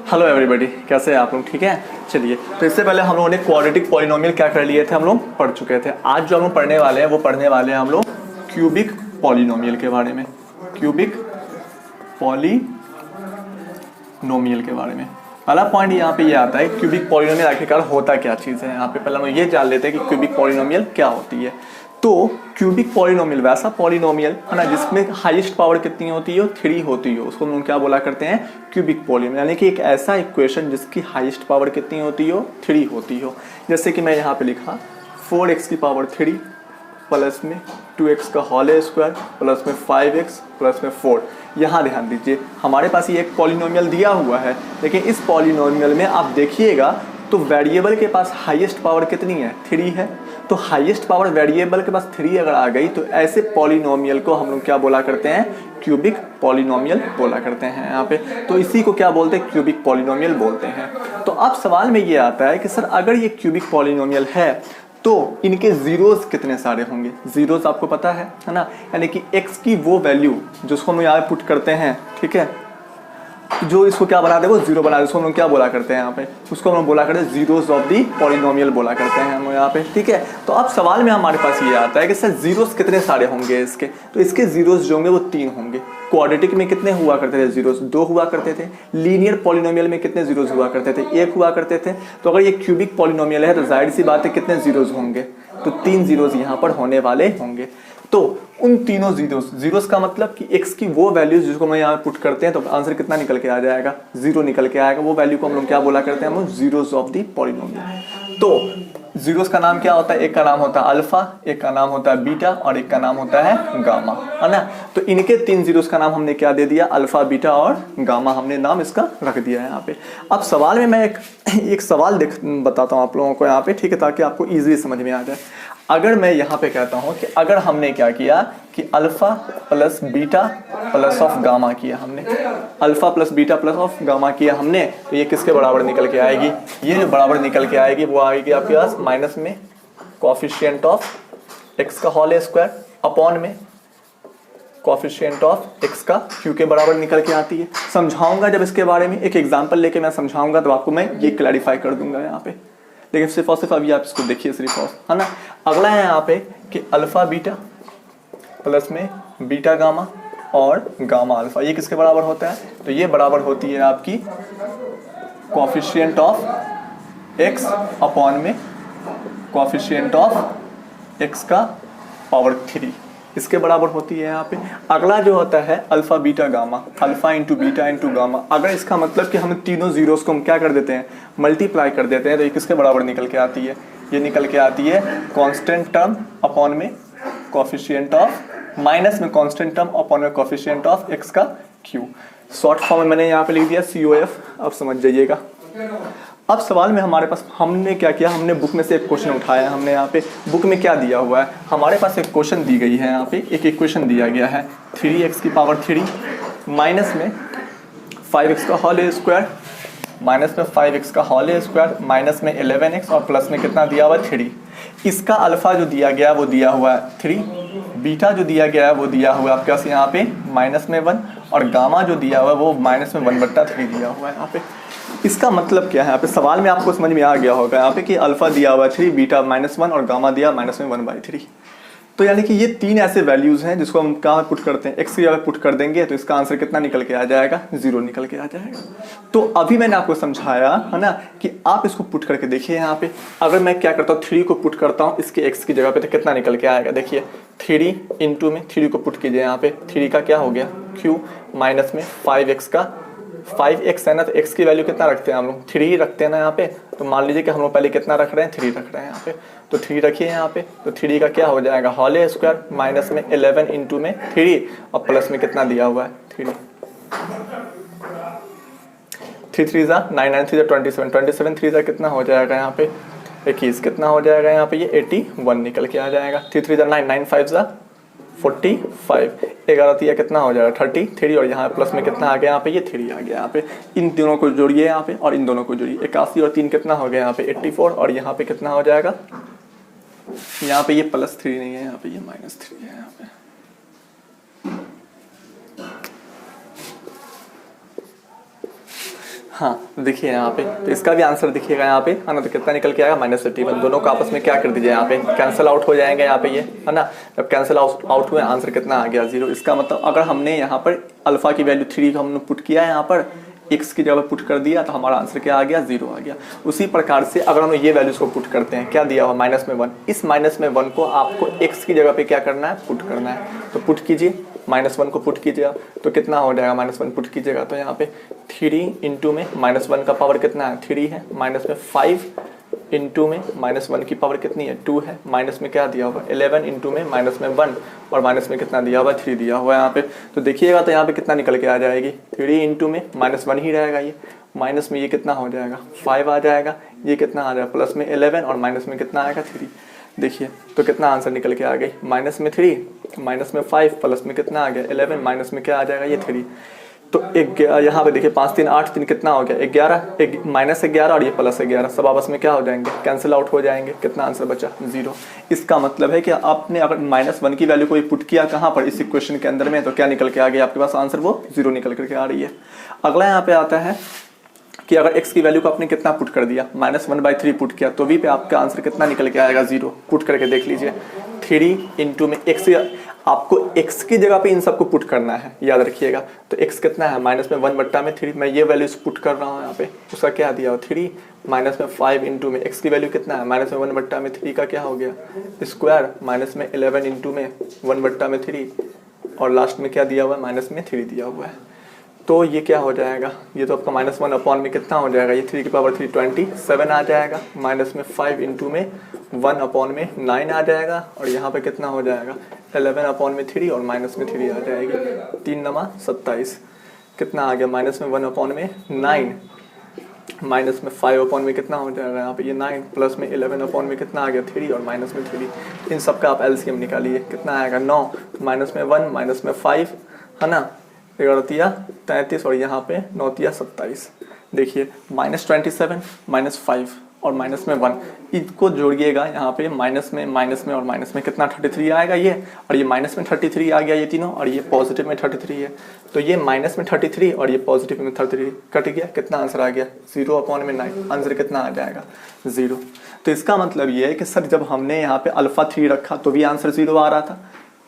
Hello everybody, कैसे हैं आप लोग? ठीक है। चलिए, तो इससे पहले हम लोगों ने क्वाड्रेटिक पॉलिनोमियल क्या कर लिए थे, हम लोग पढ़ चुके थे। आज जो हम लोग पढ़ने वाले हैं वो पढ़ने वाले हैं हम लोग क्यूबिक पॉलिनोमियल के बारे में। क्यूबिक पॉलिनोमियल के बारे में पहला पॉइंट यहाँ पे ये आता है, क्यूबिक पॉलिनोमियल आखिरकार होता क्या चीज़ है। यहाँ पे पहले हम लोग ये जान लेते हैं कि क्यूबिक पॉलिनोमियल क्या होती है। तो क्यूबिक पॉलिनोमियल वैसा पॉलिनोमियल है ना जिसमें हाईएस्ट पावर कितनी होती है, 3 होती है, उसको हम क्या बोला करते हैं, क्यूबिक पॉलिनोमियल। यानी कि एक ऐसा इक्वेशन जिसकी हाईएस्ट पावर कितनी होती हो, 3 होती हो। जैसे कि मैं यहाँ पे लिखा 4x की पावर 3 प्लस में 2x का होल स्क्वायर प्लस में 5x प्लस में 4। यहाँ ध्यान दीजिए, हमारे पास ये एक पॉलिनोमियल दिया हुआ है, लेकिन इस पॉलिनोमियल में आप देखिएगा तो वेरिएबल के पास हाईएस्ट पावर कितनी है, 3 है। तो हाईएस्ट पावर वेरिएबल के पास 3 अगर आ गई तो ऐसे पॉलिनोमियल को हम लोग क्या बोला करते हैं, क्यूबिक पॉलिनोमियल बोला करते हैं यहाँ पे। तो इसी को क्या बोलते हैं, क्यूबिक पॉलिनोमियल बोलते हैं। तो अब सवाल में ये आता है कि सर अगर ये क्यूबिक पॉलिनोमियल है तो इनके जीरोस कितने सारे होंगे। जीरोस आपको पता है ना, यानी कि x की वो वैल्यू जिसको हम यहाँ पुट करते हैं, ठीक है, जो इसको क्या बना दे वो जीरो बना दे, उसको हम लोग क्या बोला करते हैं यहाँ पे, उसको हम लोग बोला करते हैं जीरोस ऑफ दी पॉलिनोमियल बोला करते हैं हम यहाँ पे, ठीक है। तो अब सवाल में हमारे पास ये आता है कि सर जीरोस कितने सारे होंगे इसके। तो इसके जीरोस जो होंगे वो 3 होंगे। क्वाड्रेटिक में कितने हुआ करते थे जीरोस, 2 हुआ करते थे। लीनियर पॉलिनोमियल में कितने जीरोस हुआ करते थे, 1 हुआ करते थे। तो अगर ये क्यूबिक पॉलिनोमियल है तो जाहिर सी बात है कितने जीरोस होंगे, तो 3 जीरोस यहाँ पर होने वाले होंगे। तो उन तीनों जीरोस का मतलब कि x की वो वैल्यूज जिसको हम यहाँ पुट करते हैं तो आंसर कितना निकल के आ जाएगा, 0 निकल के आएगा। वो वैल्यू को हम लोग क्या बोला करते हैं, हम लोग जीरोस ऑफ दी पॉलिनोमियल। तो जीरोस का नाम क्या होता है, एक का नाम होता है अल्फा, एक का नाम होता है बीटा और एक का नाम होता है गामा, है ना। तो इनके 3 जीरोस का नाम हमने क्या दे दिया, अल्फा बीटा और गामा, हमने नाम इसका रख दिया है यहाँ पे। अब सवाल में मैं एक सवाल बताता हूँ आप लोगों को यहाँ पे, ठीक है, ताकि आपको ईजिली समझ में आ जाए। अगर मैं यहाँ पे कहता हूँ कि अगर हमने क्या किया कि alpha plus beta plus of gamma किया, हमने alpha plus beta plus of gamma किया हमने, तो ये किसके बराबर निकल के आएगी, ये जो बराबर निकल के आएगी वो आएगी आपके पास माइनस में कोएफिशिएंट ऑफ एक्स का होल स्क्वायर अपॉन में कोएफिशिएंट ऑफ एक्स का क्यू के बराबर निकल के आती है। समझाऊंगा जब इसके बारे में, एक एग्जाम्पल लेके मैं समझाऊंगा तो आपको मैं ये क्लैरिफाई कर दूंगा यहाँ पे, लेकिन सिर्फ और सिर्फ अभी आप इसको देखिए सिर्फ और, है ना। अगला है यहाँ पे कि अल्फा बीटा प्लस में बीटा गामा और गामा अल्फा, ये किसके बराबर होता है, तो ये बराबर होती है आपकी कोएफिशिएंट ऑफ एक्स अपॉन में कोएफिशिएंट ऑफ एक्स का पावर 3, इसके बराबर होती है यहाँ पे। अगला जो होता है alpha beta gamma, alpha into beta into gamma. अगर इसका मतलब कि हम तीनों जीरोस को हम क्या कर देते हैं, मल्टीप्लाई कर देते हैं, तो ये किसके बराबर निकल के आती है, ये निकल के आती है कांस्टेंट टर्म अपॉन में कोएफिशिएंट ऑफ, माइनस में कांस्टेंट टर्म अपॉन में कोएफिशिएंट ऑफ एक्स का क्यू। शॉर्ट फॉर्म में मैंने यहाँ पे लिख दिया COF, अब समझ जाइएगा। अब सवाल में हमारे पास हमने क्या किया, हमने बुक में से एक क्वेश्चन उठाया। हमने यहाँ पे बुक में क्या दिया हुआ है, हमारे पास एक क्वेश्चन दी गई है, यहाँ पे एक इक्वेशन दिया गया है 3x की पावर 3 माइनस में 5x का होल स्क्वायर माइनस में 5x का होल स्क्वायर माइनस में 11x और प्लस में कितना दिया हुआ है 3। इसका अल्फा जो दिया गया वो दिया हुआ है 3, बीटा जो दिया गया है वो दिया हुआ है आपके पास यहाँ पे माइनस में 1 और गामा जो दिया हुआ है वो माइनस में 1/3 दिया हुआ है यहाँ पे। इसका मतलब क्या है, यहाँ पे सवाल में आपको समझ में आ गया होगा यहाँ पे कि अल्फा दिया हुआ 3, बीटा -1 और गामा दिया माइनस में 1/3। तो यानी कि ये 3 ऐसे वैल्यूज हैं जिसको हम कहाँ पुट करते हैं, एक्स की जगह पुट कर देंगे तो इसका आंसर कितना निकल के आ जाएगा, 0 निकल के आ जाएगा। तो अभी मैंने आपको समझाया है ना कि आप इसको पुट करके देखिए यहाँ पे। अगर मैं क्या करता हूँ, 3 को पुट करता हूँ इसके एक्स की जगह पे तो कितना निकल के आएगा, देखिए 3 इंटू में 3 को पुट कीजिए यहाँ पे, 3 का क्या हो गया क्यू माइनस में 5x का 5x है ना, तो x की वैल्यू कितना रखते हैं हम लोग, 3 ही रखते हैं ना यहाँ पे। तो मान लीजिए कि हम लोग पहले कितना रख रहे हैं, 3 रख रहे हैं यहाँ पे, तो 3 रखिए यहाँ पे। तो 3 का क्या हो जाएगा होल स्क्वायर माइनस में 11 इंटू में 3 और प्लस में कितना दिया हुआ है 3 3 जा 9 9 3 जा 27 27 3 जा कितना हो जाएगा यहाँ पे 21, कितना हो जाएगा यहाँ पे ये 81 निकल के आ जाएगा। 3 जा 9 9 5 जा 45, 11 कितना हो जाएगा 33 और यहाँ प्लस में कितना आ गया यहाँ पे ये 3 आ गया यहाँ पे। इन दोनों को जोड़िए यहाँ पे और इन दोनों को जोड़िए, 81 और 3 कितना हो गया यहाँ पे 84 और यहाँ पे कितना हो जाएगा, यहाँ पे ये +3 नहीं है, यहाँ पे ये -3 है यहाँ पे। हाँ देखिए यहाँ पे, तो इसका भी आंसर दिखिएगा यहाँ पे, है ना। तो कितना निकल के आएगा -31। दोनों को आपस में क्या कर दीजिए, यहाँ पे कैंसिल आउट हो जाएंगे यहाँ पे ये, है ना। जब कैंसिल आउट हुए आंसर कितना आ गया 0। इसका मतलब अगर हमने यहाँ पर अल्फा की वैल्यू 3 को हमने पुट किया है यहाँ पर, x की जगह पुट कर दिया, तो हमारा आंसर क्या आ गया 0 आ गया। उसी प्रकार से अगर हम ये वैल्यूज को पुट करते हैं, क्या दिया हुआ -1, इस -1 को आपको x की जगह पे क्या करना है, पुट करना है। तो पुट कीजिए, -1 को पुट कीजिएगा तो कितना हो जाएगा, -1 पुट कीजिएगा तो यहाँ पे 3 इंटू में -1 का पावर कितना है 3 है, माइनस में 5 इंटू में -1 की पावर कितनी है 2 है, माइनस में क्या दिया हुआ 11 इंटू में -1 और माइनस में कितना दिया हुआ 3 दिया हुआ है यहाँ पे। तो देखिएगा तो यहाँ पे कितना निकल के आ जाएगी, 3 इंटू में -1 ही रहेगा ये, माइनस में ये कितना हो जाएगा 5 आ जाएगा, ये कितना आ जाएगा प्लस में 11 और माइनस में कितना आएगा 3। देखिए तो कितना आंसर निकल के आ गई, माइनस में 3 माइनस में 5 प्लस में कितना आ गया 11 माइनस में क्या आ जाएगा ये 3। तो एक यहाँ पे देखिए 5 3 8 3 कितना हो गया 11, एक -11 और ये +11 सब आपस में क्या हो जाएंगे, कैंसिल आउट हो जाएंगे। कितना आंसर बचा 0। इसका मतलब है कि आपने अगर -1 की वैल्यू को पुट किया कहाँ पर, इस इक्वेशन के अंदर में, तो क्या निकल के आ गया आपके पास आंसर, वो 0 निकल करके आ रही है। अगला यहाँ पे आता है कि अगर x की वैल्यू को आपने कितना पुट कर दिया, -1/3 पुट किया, तो भी पे आपका आंसर कितना निकल के आएगा 0। पुट करके देख लीजिए, 3 इंटू में x, आपको x की जगह पे इन सबको पुट करना है, याद रखिएगा। तो x कितना है, -1/3, मैं ये वैल्यूज पुट कर रहा हूँ यहाँ पे, उसका क्या दिया हो 3 माइनस में 5 इंटू में x की वैल्यू कितना है, -1/3 का क्या हो गया स्क्वायर, माइनस में 11 इंटू में 1/3 और लास्ट में क्या दिया हुआ है -3 दिया हुआ है। तो ये क्या हो जाएगा, ये तो आपका -1 अपॉन में कितना हो जाएगा, ये 3 की पावर 3 27 आ जाएगा, माइनस में 5 इंटू में 1 अपॉन में 9 आ जाएगा और यहाँ पे कितना हो जाएगा 11 अपॉन में 3 और माइनस में 3 आ जाएगी, 3 9 27 कितना आ गया, माइनस में 1 अपॉन में 9 माइनस में 5 अपॉन में कितना हो जाएगा यहाँ पे ये 9 प्लस में 11 अपॉन में कितना आ गया 3 और माइनस में 3। इन सब का आप एलसीएम निकालिए, कितना आएगा 9 माइनस में 1 माइनस में 5, है ना, 11 33 और यहाँ पे 9 27। देखिए -27 -5 और माइनस में 1, इसको जोड़िएगा यहाँ पे माइनस में और माइनस में कितना 33 आएगा ये, और ये माइनस में 33 आ गया ये तीनों, और ये पॉजिटिव में 33 है। तो ये माइनस में 33 और ये पॉजिटिव में 33 कट गया, कितना आंसर आ गया 0 अपॉन में 9, आंसर कितना आ जाएगा 0। तो इसका मतलब ये है कि सर जब हमने यहाँ पे अल्फा 3 रखा तो भी आंसर 0 आ रहा था,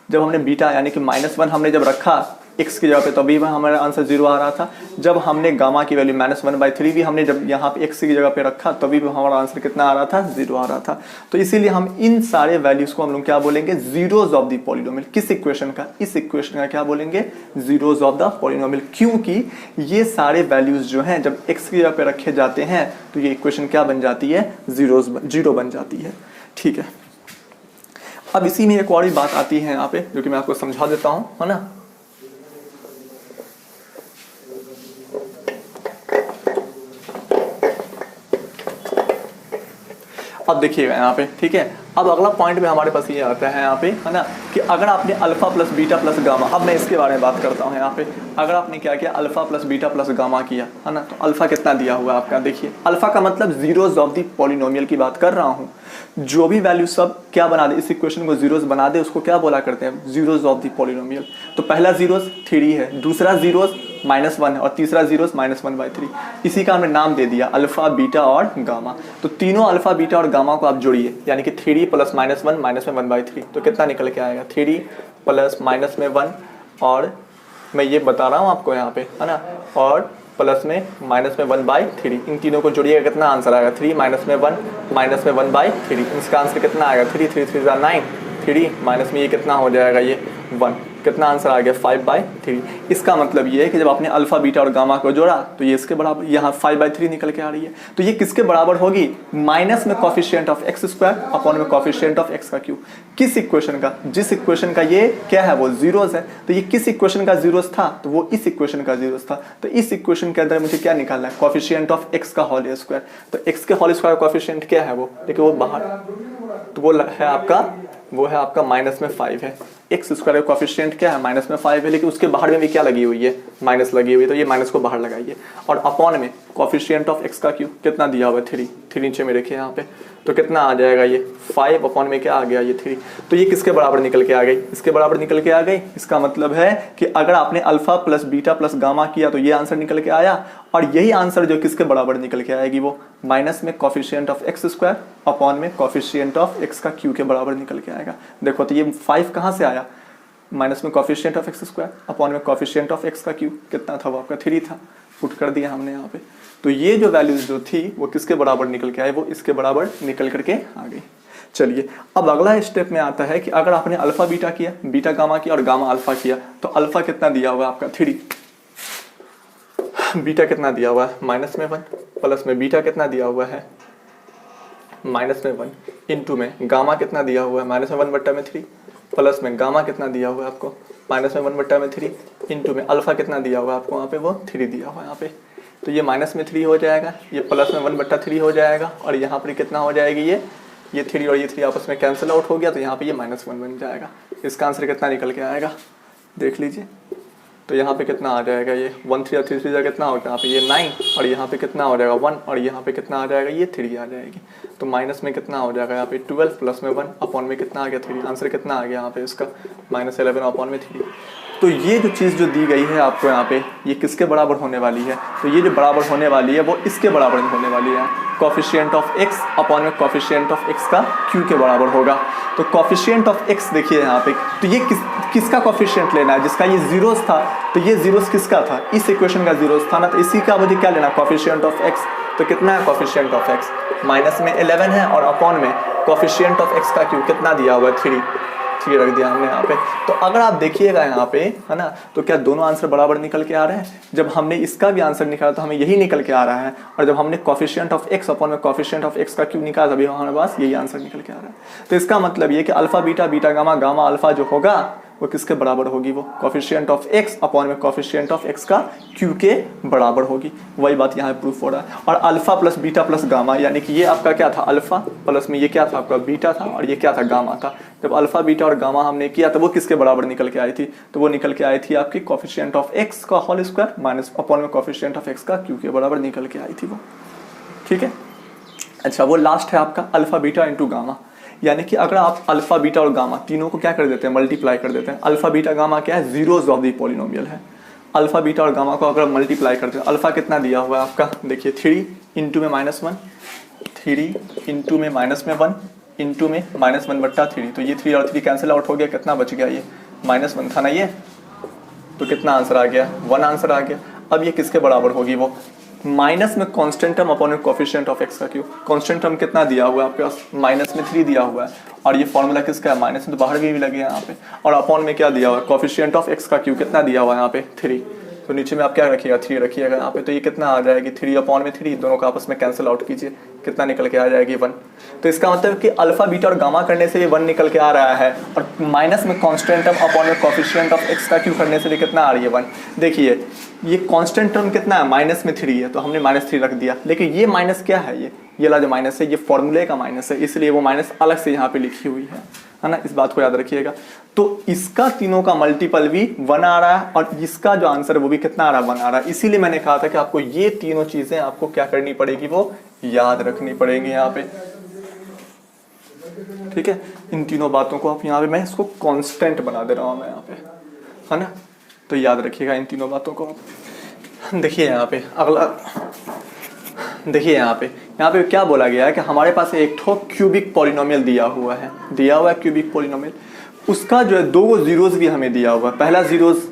जब हमने बीटा यानी कि -1 हमने जब रखा x की जगह पे तभी हमारा आंसर 0 आ रहा था, जब हमने गामा की वैल्यू -1/3 भी हमने जब यहाँ पे x की जगह पे रखा तभी हमारा आंसर कितना आ रहा था 0 आ रहा था। तो इसीलिए हम इन सारे वैल्यूज को हम लोग क्या बोलेंगे, जीरोज ऑफ द पॉलिनोमियल। किस इक्वेशन का, इस इक्वेशन का क्या बोलेंगे, जीरोज ऑफ द पॉलिनोमियल, क्योंकि ये सारे वैल्यूज जो हैं जब x की जगह पे रखे जाते हैं तो ये इक्वेशन क्या बन जाती है, जीरो बन जाती है। ठीक है, अब इसी में एक और भी बात आती है यहाँ पे जो कि मैं आपको समझा देता हूँ, है ना। अब देखिएगा यहाँ पे, ठीक है। अब अगला पॉइंट में हमारे पास ये आता है यहाँ पे, है ना, कि अगर आपने alpha plus beta plus gamma, अब मैं इसके बारे में बात करता हूँ यहाँ पे, अगर आपने क्या किया alpha plus beta plus gamma किया, है ना, तो अल्फा कितना दिया हुआ है आपका, देखिए अल्फा का मतलब जीरोज ऑफ द पॉलिनोमियल की बात कर रहा हूँ। जो भी वैल्यू सब क्या बना दे, इस इक्वेशन को जीरोज बना दे, उसको क्या बोला करते हैं, जीरोज ऑफ द पॉलिनोमियल। तो पहला जीरोज 3 है, दूसरा जीरोज -1 है और तीसरा जीरोज -1/3। इसी का हमने नाम दे दिया अल्फा बीटा और गामा। तो तीनों अल्फा बीटा और गामा को आप जोड़िए, यानी कि 3 प्लस -1 माइनस में 1/3, तो कितना निकल के आएगा 3 प्लस माइनस में 1, और मैं ये बता रहा हूँ आपको यहाँ पे, है ना, और प्लस में माइनस में 1/3, इन तीनों को जोड़िएगा कितना आंसर आएगा 3 माइनस में 1 माइनस में 1/3। इसका आंसर कितना आएगा 3 3 3 9, 3 माइनस में ये कितना हो जाएगा ये 1, कितना आंसर आ गया 5/3। इसका मतलब ये है कि जब आपने अल्फा बीटा और गामा को जोड़ा तो ये इसके बराबर, यहाँ 5/3 निकल के आ रही है। तो ये किसके बराबर होगी, माइनस में coefficient of x square upon में कोफिशिएंट ऑफ x का क्यूब। किस इक्वेशन का, जिस इक्वेशन का ये क्या है वो जीरोस है, तो ये किस इक्वेशन का जीरोस था, तो वो इस इक्वेशन का जीरोस था। तो इस इक्वेशन के अंदर मुझे क्या निकालना है, कोफिशिएंट ऑफ x का होल स्क्वायर। तो x के होल स्क्वायर कोफिशिएंट क्या है वो, देखिए वो बाहर, तो वो है आपका माइनस में 5 है। एक्स स्क्वायर का कोफिशिएंट क्या है, माइनस में 5 है, लेकिन उसके बाहर में भी क्या लगी हुई है, माइनस लगी हुई है, तो ये माइनस को बाहर लगाइए। और अपॉन में कोफिशिएंट ऑफ एक्स का क्यूब कितना दिया हुआ है 3 नीचे में रखिए यहाँ पे, तो कितना आ जाएगा ये 5 अपॉन में क्या आ गया ये 3। तो ये किसके बराबर निकल के आ गई, इसके बराबर निकल के आ गई। इसका मतलब है कि अगर आपने alpha plus beta plus gamma किया तो ये आंसर निकल के आया, और यही आंसर जो किसके बराबर निकल के आएगी वो माइनस में coefficient of x square upon में कॉफिशिएंट ऑफ एक्स का क्यू के बराबर निकल के आएगा। देखो तो ये 5 कहाँ से आया, माइनस में coefficient of x square upon में कॉफिशिएंट ऑफ एक्स का क्यू कितना था वो आपका 3 था, पुट कर दिया हमने यहाँ पे। तो ये जो वैल्यूज जो थी वो किसके बराबर निकल के आए, वो इसके बराबर निकल करके आ गई। चलिए अब अगला स्टेप में आता है कि अगर आपने अल्फा बीटा किया, बीटा गामा किया और गामा अल्फा किया, तो अल्फा कितना दिया हुआ है आपका 3, बीटा कितना दिया हुआ है माइनस में 1, प्लस में बीटा कितना दिया हुआ है माइनस में 1, इंटू में गामा कितना दिया हुआ है माइनस में 1/3, प्लस में गामा कितना दिया हुआ है आपको माइनस में 1/3, इंटू में अल्फा कितना दिया हुआ है आपको वहाँ पे वो 3 दिया हुआ है यहाँ पे। तो ये माइनस में 3 हो जाएगा, ये प्लस में 1/3 हो जाएगा, और यहाँ पर कितना हो जाएगी ये 3 और ये 3 आपस में कैंसिल आउट हो गया, तो यहाँ पे ये -1 बन जाएगा। इसका आंसर कितना निकल के आएगा देख लीजिए। तो यहाँ पे कितना आ जाएगा, ये 1 3 और 3 3 कितना होगा यहाँ पे ये 9, और यहाँ पे कितना हो जाएगा 1, और यहाँ पे कितना आ जाएगा ये 3 आ जाएगी। तो माइनस में कितना हो जाएगा यहाँ पे 12, प्लस में 1 अपॉन में कितना आ गया 3। आंसर कितना आ गया यहाँ पे इसका -11 अपॉन में 3। तो ये जो चीज़ जो दी गई है आपको यहाँ पे, ये किसके बराबर होने वाली है, तो ये जो बराबर होने वाली है वो इसके बराबर होने वाली है, कॉफिशिएंट ऑफ एक्स अपॉन में कॉफिशिएंट ऑफ एक्स का क्यू के बराबर होगा। तो कॉफिशिएंट ऑफ एक्स देखिए यहाँ पे, तो ये किसका कॉफिशिएंट लेना है, जिसका ये जीरोस था, तो ये जीरोस किसका था, इस इक्वेशन का जीरोस था ना, तो इसी का मुझे क्या लेना कॉफिशिएंट ऑफ एक्स। तो कितना है कॉफिशिएंट ऑफ एक्स माइनस में 11 है, और अपॉन में कॉफिशिएंट ऑफ एक्स का क्यू कितना दिया हुआ है 3 रख दिया हमने यहाँ पे। तो अगर आप देखिएगा यहाँ पे है ना, तो क्या दोनों आंसर बराबर निकल के आ रहे हैं। जब हमने इसका भी आंसर निकाला तो हमें यही निकल के आ रहा है, और जब हमने कॉफिशिएंट ऑफ एक्स अपॉन में कॉफिशिएंट ऑफ एक्स का क्यू निकाला तभी हमारे पास यही आंसर निकल के आ रहा है। तो इसका मतलब ये कि alpha beta beta gamma gamma alpha जो होगा वो किसके बराबर होगी, वो कॉफिशिएंट ऑफ एक्स अपॉन में कॉफिशिएंट ऑफ एक्स का क्यू के बराबर होगी। वही बात यहाँ प्रूफ हो रहा है। और alpha plus beta plus gamma, यानी कि ये आपका क्या था अल्फा, प्लस में ये क्या था आपका बीटा था, और ये क्या था गामा था। जब अल्फा बीटा और गामा हमने किया तो वो किसके बराबर निकल के आई थी, तो वो निकल के आई थी आपकी कॉफिशिएंट ऑफ एक्स का होल स्क्वायर माइनस अपॉन में कॉफिशिएंट ऑफ एक्स का क्यू के बराबर निकल के आई थी वो। ठीक है, अच्छा वो लास्ट है आपका अल्फा बीटा इंटू गामा, यानी कि अगर आप अल्फा बीटा और गामा तीनों को क्या कर देते हैं मल्टीप्लाई कर देते हैं। अल्फा बीटा गामा क्या है, जीरोज ऑफ द पॉलिनोमियल है। अल्फा बीटा और गामा को अगर मल्टीप्लाई करते हैं, अल्फा कितना दिया हुआ है आपका देखिए 3 इंटू में -1, 3 इंटू में -1 इंटू में -1/3, तो ये 3 और 3 कैंसिल आउट हो गया, कितना बच गया ये -1 था ना ये, तो कितना आंसर आ गया 1 आंसर आ गया। अब ये किसके बराबर होगी, वो माइनस में कांस्टेंट टर्म अपॉन में कोफिशिएंट ऑफ एक्स का क्यू। कांस्टेंट टर्म कितना दिया हुआ है आपके पास माइनस में 3 दिया हुआ है, और ये फॉर्मूला किसका है माइनस में तो बाहर भी लगे यहाँ पे, और अपॉन में क्या दिया हुआ है कोफिशिएंट ऑफ एक्स का क्यू कितना दिया हुआ है यहाँ पे 3। तो नीचे में आप क्या रखिएगा 3 रखिएगा यहाँ पे, तो ये कितना आ जाएगी 3 अपॉन में 3, दोनों का आपस में कैंसिल आउट कीजिए, कितना निकल के आ जाएगी 1। तो इसका मतलब कि अल्फा बीटा और गामा करने से ये 1 निकल के आ रहा है, और माइनस में कांस्टेंट टर्म अपॉन में कोफिशिएंट ऑफ एक्स का क्यू करने से भी कितना आ रही है 1। देखिए ये कांस्टेंट टर्म कितना है माइनस में 3 है, तो हमने -3 रख दिया, लेकिन ये माइनस क्या है, ये वाला जो माइनस है ये फॉर्मूले का माइनस है, इसलिए वो माइनस अलग से यहाँ पे लिखी हुई है ना, इस बात को याद रखिएगा। तो इसका तीनों का मल्टीपल भी 1 आ रहा है, और इसका जो आंसर है वो भी कितना आ रहा है 1 आ रहा है। इसीलिए मैंने कहा था कि आपको ये तीनों चीजें आपको क्या करनी पड़ेगी, वो याद रखनी पड़ेगी यहाँ पे। ठीक है, इन तीनों बातों को आप यहाँ पे, मैं इसको कांस्टेंट बना दे रहा हूँ मैं यहाँ पे, है ना, तो याद रखिएगा इन तीनों बातों को। देखिए यहाँ पे अगला, देखिए यहाँ पे क्या बोला गया है कि हमारे पास एक ठो क्यूबिक पॉलिनोमियल दिया हुआ है क्यूबिक पॉलिनोमियल, उसका जो है 2 जीरोस भी हमें दिया हुआ है। पहला जीरोस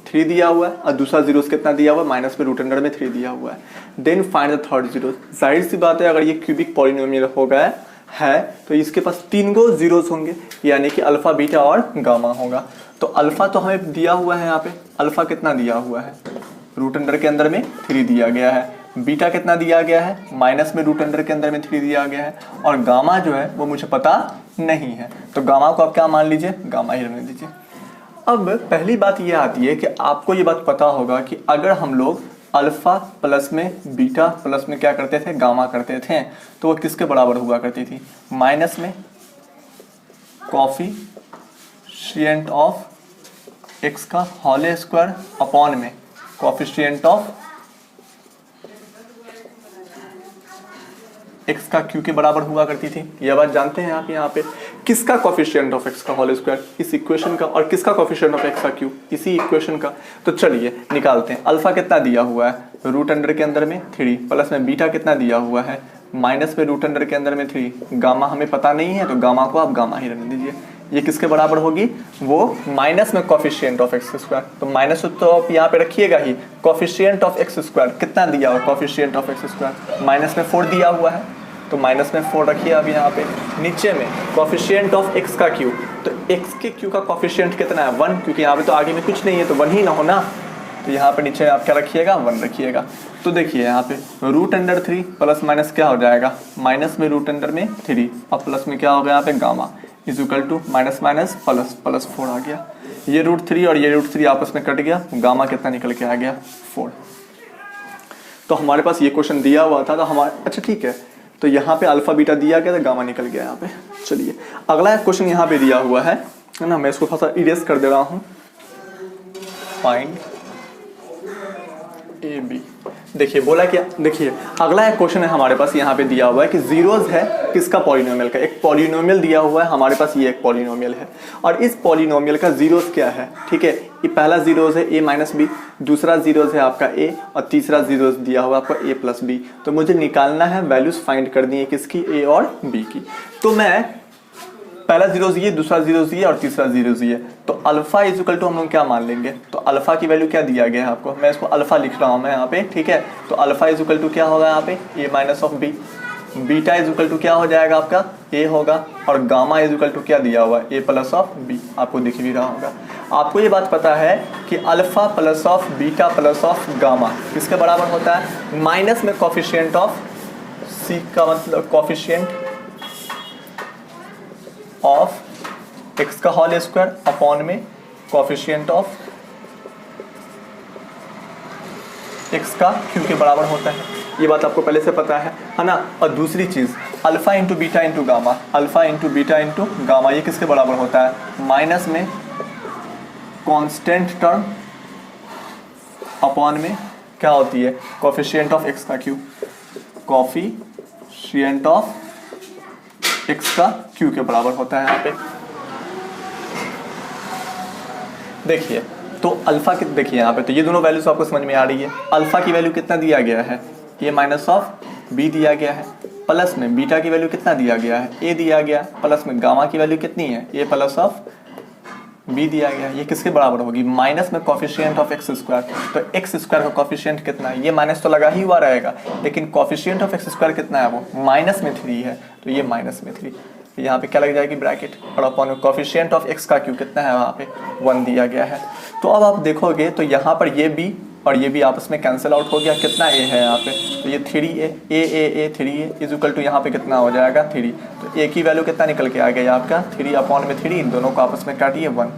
3 दिया हुआ है, और दूसरा जीरोस कितना दिया हुआ है माइनस में रूट अंडर में 3 दिया हुआ है। Then find the third zero. जाहिर सी बात है अगर ये क्यूबिक पॉलिनोमियल हो गया है तो इसके पास 3 गो जीरोस होंगे, यानी कि अल्फा बीटा और गामा होगा। तो अल्फा तो हमें दिया हुआ है यहाँ पे, अल्फा कितना दिया हुआ है रूट अंडर के अंदर में 3 दिया गया है, बीटा कितना दिया गया है माइनस में रूट अंडर के अंदर में 3 दिया गया है, और गामा जो है वो मुझे पता नहीं है, तो गामा को आप क्या मान लीजिए, गामा ही रहने दीजिए। अब पहली बात ये आती है कि आपको ये बात पता होगा कि अगर हम लोग अल्फा प्लस में बीटा प्लस में क्या करते थे गामा करते थे, तो वो किसके बराबर हुआ करती थी, माइनस में कोफिशिएंट ऑफ एक्स का होल स्क्वायर अपॉन में कोफिशिएंट ऑफ x का q के बराबर हुआ करती थी। यह बात जानते हैं आप यहाँ पे। किसका कोफिशिएंट ऑफ x का होल स्क्वायर, इस इक्वेशन का, और किसका कोफिशिएंट ऑफ x का q, इसी इक्वेशन का। तो चलिए निकालते हैं। अल्फा कितना दिया हुआ है, रूट अंडर के अंदर में 3, प्लस में बीटा कितना दिया हुआ है, माइनस में रूट अंडर के अंदर में 3, गामा हमें पता नहीं है तो गामा को आप गामा ही रहने दीजिए। ये किसके बराबर होगी, वो माइनस में कोफिशिएंट ऑफ एक्स स्क्वायर, तो माइनस तो आप यहाँ पे रखिएगा ही। कोफिशिएंट ऑफ एक्स स्क्वायर कितना दिया हुआ, coefficient of x square minus में 4 दिया हुआ है, तो माइनस में 4 रखिए अब यहाँ पे। नीचे में कोफिशिएंट ऑफ एक्स का क्यू, तो एक्स के क्यू का कोफिशिएंट कितना है 1, क्योंकि यहाँ पे तो आगे में कुछ नहीं है तो 1 ही ना होना, तो यहाँ पे नीचे आप क्या रखिएगा 1 रखिएगा। तो देखिए यहाँ पे रूट अंडर 3 प्लस माइनस क्या हो जाएगा, माइनस में रूट अंडर में 3 और प्लस में क्या हो गया यहाँ पे gamma is equal to minus minus plus, plus 4 आ गया। ये रूट 3 और ये रूट 3 आपस में कट गया, गामा कितना निकल के आ गया 4। तो हमारे पास ये क्वेश्चन दिया हुआ था, तो हमारे अच्छा ठीक है, तो यहाँ पे अल्फा बीटा दिया गया था, गामा निकल गया यहाँ पे। चलिए अगला एक क्वेश्चन यहाँ पे दिया हुआ है ना, मैं इसको थोड़ा सा इरेज कर दे रहा हूँ। फाइंड ए बी, देखिए बोला क्या, देखिए अगला एक क्वेश्चन है हमारे पास यहाँ पे दिया हुआ है कि जीरोज है किसका, पॉलिनोमियल का। एक पॉलिनोमियल दिया हुआ है हमारे पास, ये एक पॉलिनोमियल है और इस पॉलिनोमियल का जीरोज क्या है, ठीक है। ये पहला जीरोज है a माइनस बी, दूसरा जीरोज है आपका a और तीसरा जीरोज दिया हुआ आपका a प्लस बी। तो मुझे निकालना है, वैल्यूज फाइंड करनी है किसकी, a और b की। तो मैं पहला जीरो ये, दूसरा जीरो ये और तीसरा जीरो ये, तो अल्फा इज इक्वल टू हम लोग क्या मान लेंगे, तो अल्फा की वैल्यू क्या दिया गया है आपको, मैं इसको अल्फा लिख रहा हूँ मैं यहाँ पे, ठीक है। तो अल्फा इज इक्वल टू क्या होगा यहाँ पे a minus of b, beta is equal to क्या हो जाएगा आपका a होगा, और गामा इज इक्वल टू क्या दिया हुआ है a प्लस ऑफ बी, आपको दिख भी रहा होगा। आपको ये बात पता है कि alpha plus of beta plus of gamma किसके बराबर होता है, माइनस में कोफिशिएंट ऑफ c का मतलब कोफिशिएंट ऑफ x का होल स्क्वायर अपॉन में कोफिशिएंट ऑफ x का q के बराबर होता है। ये बात आपको पहले से पता है ना। और दूसरी चीज alpha into beta into gamma, alpha into beta into gamma ये किसके बराबर होता है, माइनस में कांस्टेंट टर्म अपॉन में क्या होती है, कोफिशिएंट ऑफ x का q, कोफिशिएंट ऑफ x का q के बराबर होता है यहाँ पे। देखिए तो अल्फा की, देखिए यहाँ पे तो ये दोनों वैल्यूज आपको समझ में आ रही है। अल्फा की वैल्यू कितना दिया गया है, a माइनस ऑफ b दिया गया है, प्लस में बीटा की वैल्यू कितना दिया गया है, a दिया गया, प्लस में गामा की वैल्यू कितनी है, a प्लस ऑफ b दिया गया। ये किसके बराबर होगी, माइनस में कोफिशिएंट ऑफ एक्स स्क्वायर, तो एक्स स्क्वायर का कोफिशिएंट कितना है, ये माइनस तो लगा ही हुआ रहेगा, लेकिन कोफिशिएंट ऑफ एक्स स्क्वायर कितना है, वो माइनस में 3 है, तो ये माइनस में 3, यहाँ पे क्या लग जाएगी ब्रैकेट, और अपॉन कोफिशिएंट ऑफ एक्स का क्यू कितना है, वहाँ पे 1 दिया गया है। तो अब आप देखोगे तो यहाँ पर ये b और ये भी आपस में कैंसिल आउट हो गया, कितना a है यहाँ पे, तो ये 3a 3a is equal to यहाँ पे कितना हो जाएगा 3, तो a की वैल्यू कितना निकल के आ गई आपका 3 अपॉन में 3, इन दोनों को आपस में काटिए 1,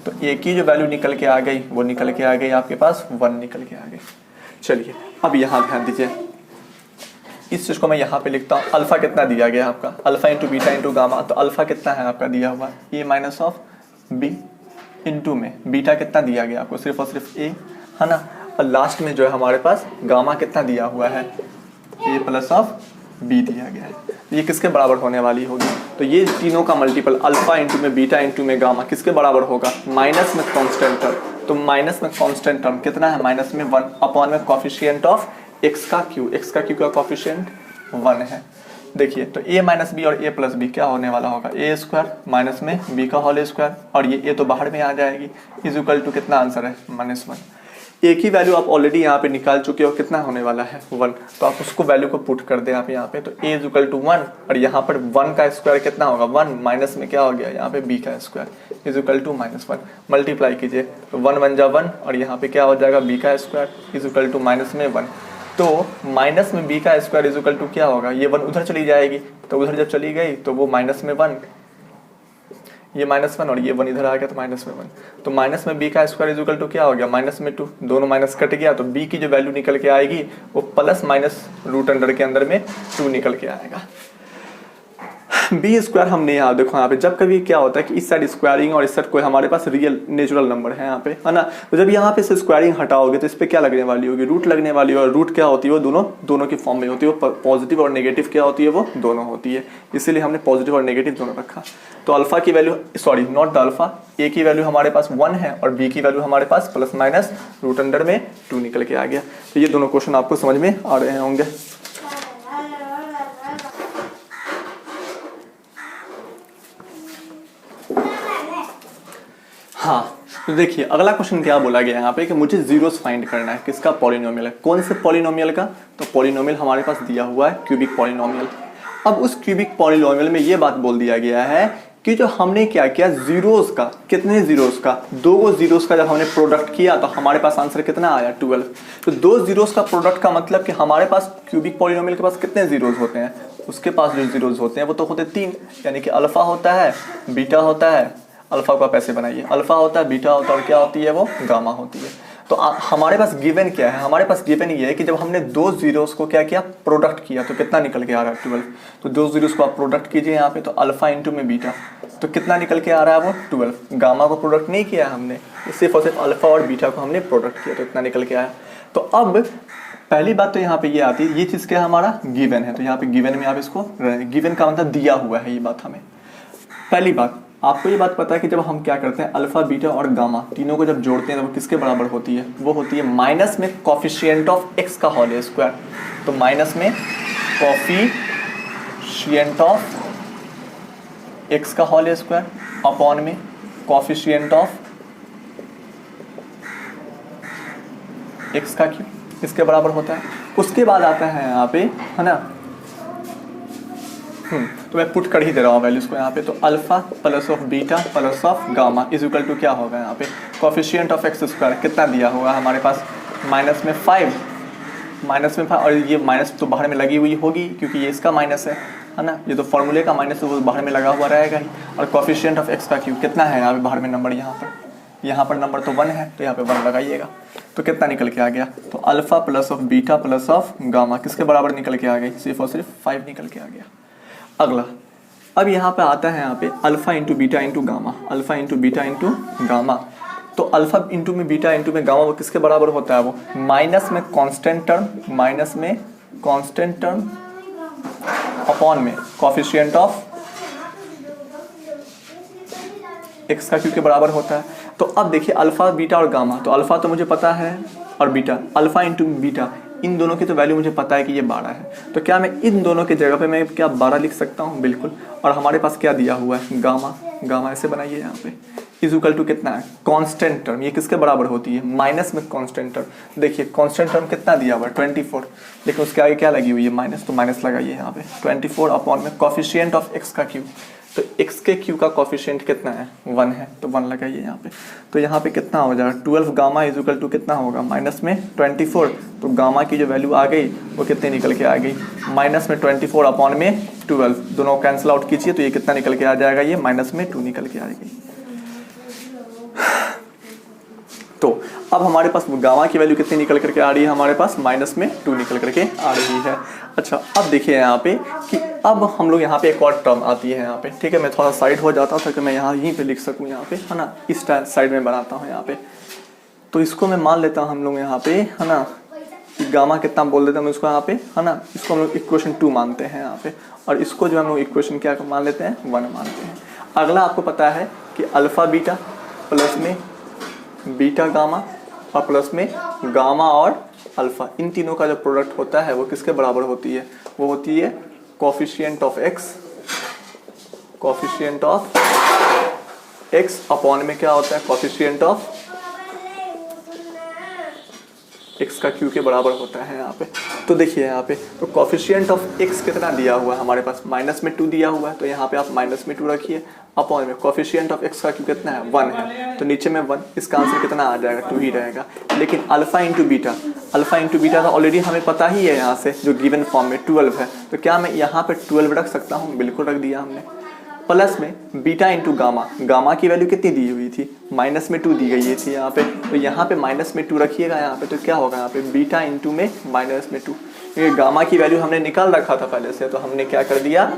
तो a की जो वैल्यू निकल के आ गई वो निकल के आ गई आपके पास 1 निकल के आ गई। चलिए अब यहाँ ध्यान दीजिए, इस चीज़ को मैं यहाँ पे लिखता हूँ। अल्फा कितना दिया गया आपका, alpha into beta into gamma, तो अल्फा कितना है आपका दिया हुआ a minus of b into में बीटा कितना दिया गया आपको, सिर्फ और सिर्फ a है ना, और लास्ट में जो है हमारे पास गामा कितना दिया हुआ है a प्लस ऑफ b दिया गया है। ये किसके बराबर होने वाली होगी, तो ये तीनों का मल्टीपल अल्फा इंटू में बीटा इंटू में गामा किसके बराबर होगा, माइनस में कांस्टेंट टर्म, तो माइनस में कांस्टेंट टर्म कितना है माइनस में 1 अपॉन में कोफिशिएंट ऑफ x का q का कोफिशिएंट 1 है। देखिए तो a माइनस बी और a प्लस बी क्या होने वाला होगा, a स्क्वायर माइनस में b का होल स्क्वायर, और ये a तो बाहर में आ जाएगी, इज इक्वल टू कितना आंसर है -1। a की वैल्यू आप ऑलरेडी यहाँ पे निकाल चुके हो, कितना होने वाला है 1, तो आप उसको वैल्यू को पुट कर दें आप यहाँ पे, तो a इज इक्वल टू 1 और यहाँ पर 1 का स्क्वायर कितना होगा 1 माइनस में क्या हो गया यहाँ पे b का square is equal to -1, multiply कीजिए तो 1 1 जा 1 और यहाँ पे क्या हो जाएगा b का square is equal to minus में 1, तो माइनस में b का स्क्वायर इज इक्वल टू क्या होगा, ये 1 उधर चली जाएगी, तो उधर जब चली गई तो वो माइनस में 1, ये -1 और ये 1 इधर आ गया तो माइनस में 1, तो माइनस में b का स्क्वायर इज इक्वल टू क्या हो गया माइनस में 2, दोनों माइनस कट गया, तो b की जो वैल्यू निकल के आएगी वो प्लस माइनस रूट अंडर के अंदर में 2 निकल के आएगा। बी स्क्वायर हमने यहाँ देखो यहाँ पे जब कभी क्या होता है कि इस साइड स्क्वायरिंग और इस साइड कोई हमारे पास रियल नेचुरल नंबर है यहाँ पे, है ना। तो जब यहाँ पे से स्क्वायरिंग हटाओगे तो इस पे क्या लगने वाली होगी, रूट लगने वाली है। और रूट क्या होती है, वो दोनों की फॉर्म में होती है, वो पॉजिटिव और नेगेटिव क्या होती है, वो दोनों होती है। इसीलिए हमने पॉजिटिव और नेगेटिव दोनों रखा। तो अल्फा की value, sorry not the alpha, A की वैल्यू हमारे पास 1 है और बी की वैल्यू हमारे पास प्लस माइनस रूट अंडर में 2 निकल के आ गया। तो ये दोनों क्वेश्चन आपको समझ में आ रहे होंगे। हाँ, तो देखिए अगला क्वेश्चन क्या बोला गया यहाँ पे कि मुझे जीरोस फाइंड करना है। किसका, पॉलिनोमियल है। कौन से पॉलिनोमियल का, तो पॉलिनोमियल हमारे पास दिया हुआ है क्यूबिक पॉलिनोमियल। अब उस क्यूबिक पॉलिनोमियल में ये बात बोल दिया गया है कि जो हमने क्या किया, जीरोस का, कितने जीरोस का, 2 जीरोस का जब हमने प्रोडक्ट किया तो हमारे पास आंसर कितना आया, 12। तो 2 जीरोस का प्रोडक्ट का मतलब कि हमारे पास क्यूबिक पॉलिनोमियल के पास कितने जीरोस होते हैं, उसके पास जो जीरोस होते हैं वो तो होते 3, यानी कि अल्फा होता है, बीटा होता है, अल्फा को आप ऐसे बनाइए, अल्फा होता है, बीटा होता है और क्या होती है, वो गामा होती है। तो हमारे पास गिवन क्या है, हमारे पास गिवन ये है कि जब हमने 2 जीरोस को क्या किया, प्रोडक्ट किया, तो कितना निकल के आ रहा है, 12। तो 2 जीरोस को आप प्रोडक्ट कीजिए यहाँ पे, तो अल्फा इंटू में बीटा, तो कितना निकल के आ रहा है, वो 12। गामा को प्रोडक्ट नहीं किया हमने, सिर्फ और सिर्फ अल्फा और बीटा को हमने प्रोडक्ट किया, तो इतना निकल के आया। तो अब पहली बात तो यहाँ पे ये आती है, ये चीज़ क्या हमारा गिवन है, तो यहाँ पे गिवन में आप इसको, गिवन का मतलब दिया हुआ है, ये बात हमें। पहली बात, आपको ये बात पता है कि जब हम क्या करते हैं, अल्फा बीटा और गामा तीनों को जब जोड़ते हैं तो वो किसके बराबर होती है, वो होती है माइनस में कोफिशिएंट ऑफ एक्स का होल स्क्वायर। तो माइनस में कोफिशिएंट ऑफ एक्स का होल स्क्वायर अपॉन में कोफिशिएंट ऑफ एक्स का क्यूब, इसके बराबर होता है। उसके बाद आता है यहाँ पे, है ना, तो मैं पुट कर ही दे रहा हूँ वैल्यूज को यहाँ पे। तो alpha plus of beta plus of gamma is equal to क्या होगा यहाँ पे, कोफिशिएंट ऑफ एक्स स्क्वायर कितना दिया होगा हमारे पास, माइनस में 5, और ये माइनस तो बाहर में लगी हुई होगी क्योंकि ये इसका माइनस है ना, ये तो फॉर्मूले का माइनस है, वो बाहर में लगा हुआ रहेगा ही। और कोफिशिएंट ऑफ एक्स का क्यूब कितना है यहाँ पे, बाहर में नंबर, यहाँ पर नंबर तो 1 है, तो यहाँ पे 1 लगाइएगा। तो कितना निकल के आ गया, तो alpha plus of beta plus of gamma किसके बराबर निकल के आ गई, सिर्फ और सिर्फ 5 निकल के आ गया। अगला, अब यहाँ पे आता है यहाँ पे alpha into beta into gamma, alpha into beta into gamma. तो अल्फा इंटू में बीटा इंटू में गामा वो किसके बराबर होता है, वो माइनस में कांस्टेंट टर्म अपॉन में कोफिशिएंट ऑफ एक्स का क्यूब के बराबर होता है। तो अब देखिए अल्फा बीटा और गामा, तो अल्फा तो मुझे पता है और बीटा, अल्फा इंटू बीटा, इन दोनों की तो वैल्यू मुझे पता है कि ये 12 है। तो क्या मैं इन दोनों की जगह पे मैं क्या 12 लिख सकता हूँ, बिल्कुल। और हमारे पास क्या दिया हुआ है, गामा ऐसे बनाइए यहाँ पे, इज इक्वल टू कितना है, कांस्टेंट टर्म, ये किसके बराबर होती है, माइनस में कांस्टेंट टर्म। देखिए कांस्टेंट टर्म कितना दिया हुआ है, 24, लेकिन उसके आगे क्या लगी हुई है, माइनस, तो माइनस लगाइए यहाँ पे, 24 अपॉन में कोफिशिएंट ऑफ एक्स का क्यूब। तो x के क्यू का कोफिशिएंट कितना है, 1 है, तो 1 लगाइए यहाँ पे। तो यहाँ पे कितना हो जाएगा, 12 गामा इज इक्वल टू कितना होगा, माइनस में 24। तो गामा की जो वैल्यू आ गई वो कितनी निकल के आ गई, माइनस में 24 अपॉन में 12, दोनों कैंसिल आउट कीजिए तो ये कितना निकल के आ जाएगा, ये माइनस में 2 निकल के आएगी। तो अब हमारे पास गामा की वैल्यू कितनी निकल करके आ रही है, हमारे पास माइनस में 2 निकल करके आ रही है। अच्छा, अब देखिए यहाँ पे कि अब हम लोग यहाँ पे एक और टर्म आती है यहाँ पे, ठीक है। मैं थोड़ा साइड हो जाता हूँ ताकि मैं यहाँ यहीं पे लिख सकूँ, यहाँ पे, है ना, इस साइड में बनाता हूँ यहाँ पे। तो इसको मैं मान लेता हूँ हम लोग यहाँ पे, है ना, गामा कितना बोल देते हैं हम इसको यहाँ पे, है ना, इसको हम लोग इक्वेशन 2 मानते हैं यहाँ पे, और इसको जो हम लोग इक्वेशन क्या मान लेते हैं, 1 मानते हैं। अगला आपको पता है कि अल्फा बीटा प्लस में बीटा गामा और प्लस में गामा और अल्फा, इन तीनों का जो प्रोडक्ट होता है वो किसके बराबर होती है, वो होती है कोफिशिएंट ऑफ एक्स अपॉन में क्या होता है, कोफिशिएंट ऑफ एक्स का क्यू के बराबर होता है यहाँ पे। तो देखिए यहाँ पे, तो कोफिशिएंट ऑफ एक्स कितना दिया हुआ है हमारे पास, माइनस में 2 दिया हुआ है, तो यहाँ पे आप माइनस में 2 रखिए, अपॉन में कोफिशिएंट ऑफ एक्स का क्यू कितना है, 1 है, तो नीचे में 1, इसका आंसर कितना आ जाएगा, 2 ही रहेगा। लेकिन अल्फा इंटू बीटा तो ऑलरेडी हमें पता ही है यहाँ से, जो गिवन फॉर्म में 12 है, तो क्या मैं यहाँ पे 12 रख सकता हूँ, बिल्कुल रख दिया हमने। प्लस में बीटा इंटू गामा की वैल्यू कितनी दी हुई थी, माइनस में 2 दी गई थी यहाँ पे, तो यहाँ पे माइनस में 2 रखिएगा यहाँ पे, तो क्या होगा यहाँ पे बीटा इंटू में माइनस में 2, क्योंकि गामा की वैल्यू हमने निकाल रखा था पहले से, तो हमने क्या कर दिया,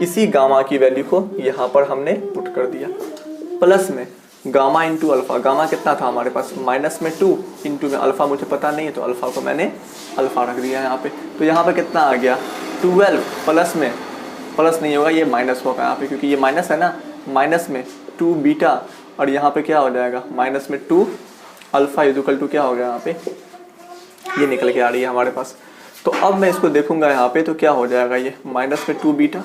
इसी गामा की वैल्यू को यहाँ पर हमने पुट कर दिया। प्लस में गामा इंटू अल्फा, गामा कितना था हमारे पास माइनस में 2, इंटू में अल्फा मुझे पता नहीं है तो अल्फा को मैंने अल्फा रख दिया यहाँ पे। तो यहाँ पे कितना आ गया 12, प्लस में प्लस नहीं होगा, ये माइनस होगा यहाँ पे क्योंकि ये माइनस है ना, माइनस में 2 बीटा और यहाँ पे क्या हो जाएगा माइनस में 2 अल्फा इक्वल टू क्या हो गया यहाँ पे, ये निकल के आ रही है हमारे पास। तो अब मैं इसको देखूंगा यहाँ पे तो क्या हो जाएगा, ये माइनस में 2 बीटा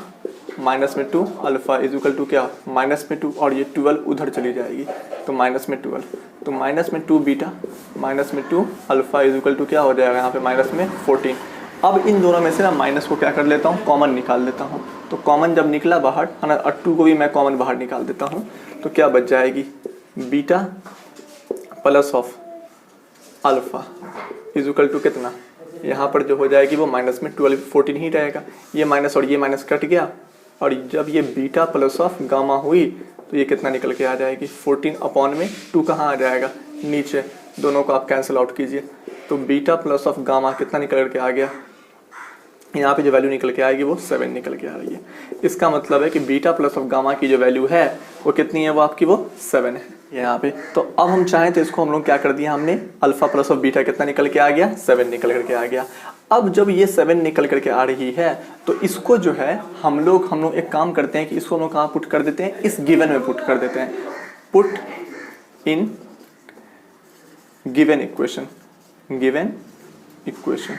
माइनस में 2 अल्फा इक्वल टू क्या माइनस में 2 और ये 12 उधर चली जाएगी तो माइनस में 12, तो माइनस में 2 बीटा माइनस में 2 अल्फा इक्वल टू क्या हो जाएगा यहाँ पे माइनस में 14। अब इन दोनों में से ना माइनस को क्या कर लेता हूँ, कॉमन निकाल लेता हूँ। तो कॉमन जब निकला बाहर है ना, और 2 को भी मैं कॉमन बाहर निकाल देता हूँ तो क्या बच जाएगी, beta plus of alpha equal to कितना, यहाँ पर जो हो जाएगी वो माइनस में 12 14 ही रहेगा, ये माइनस और ये माइनस कट गया और जब ये बीटा प्लस ऑफ गामा हुई तो ये कितना निकल के आ जाएगी 14 अपॉन में 2 कहाँ आ जाएगा नीचे, दोनों को आप कैंसिल आउट कीजिए तो बीटा प्लस ऑफ गामा कितना निकल के आ गया, यहाँ पे जो वैल्यू निकल के आएगी वो 7 निकल के आ रही है। इसका मतलब है कि बीटा प्लस ऑफ गामा की जो वैल्यू है वो कितनी है, वो आपकी वो 7 है यहाँ पे। तो अब हम चाहें तो इसको हम लोग क्या कर दिया, हमने अल्फा प्लस ऑफ बीटा कितना निकल के आ गया 7 निकल करके आ गया। अब जब ये 7 निकल करके आ रही है तो इसको जो है हम लोग एक काम करते हैं कि इसको हम लोग कहाँ पुट कर देते हैं, इस गिवन में पुट कर देते हैं, put in given equation, given equation.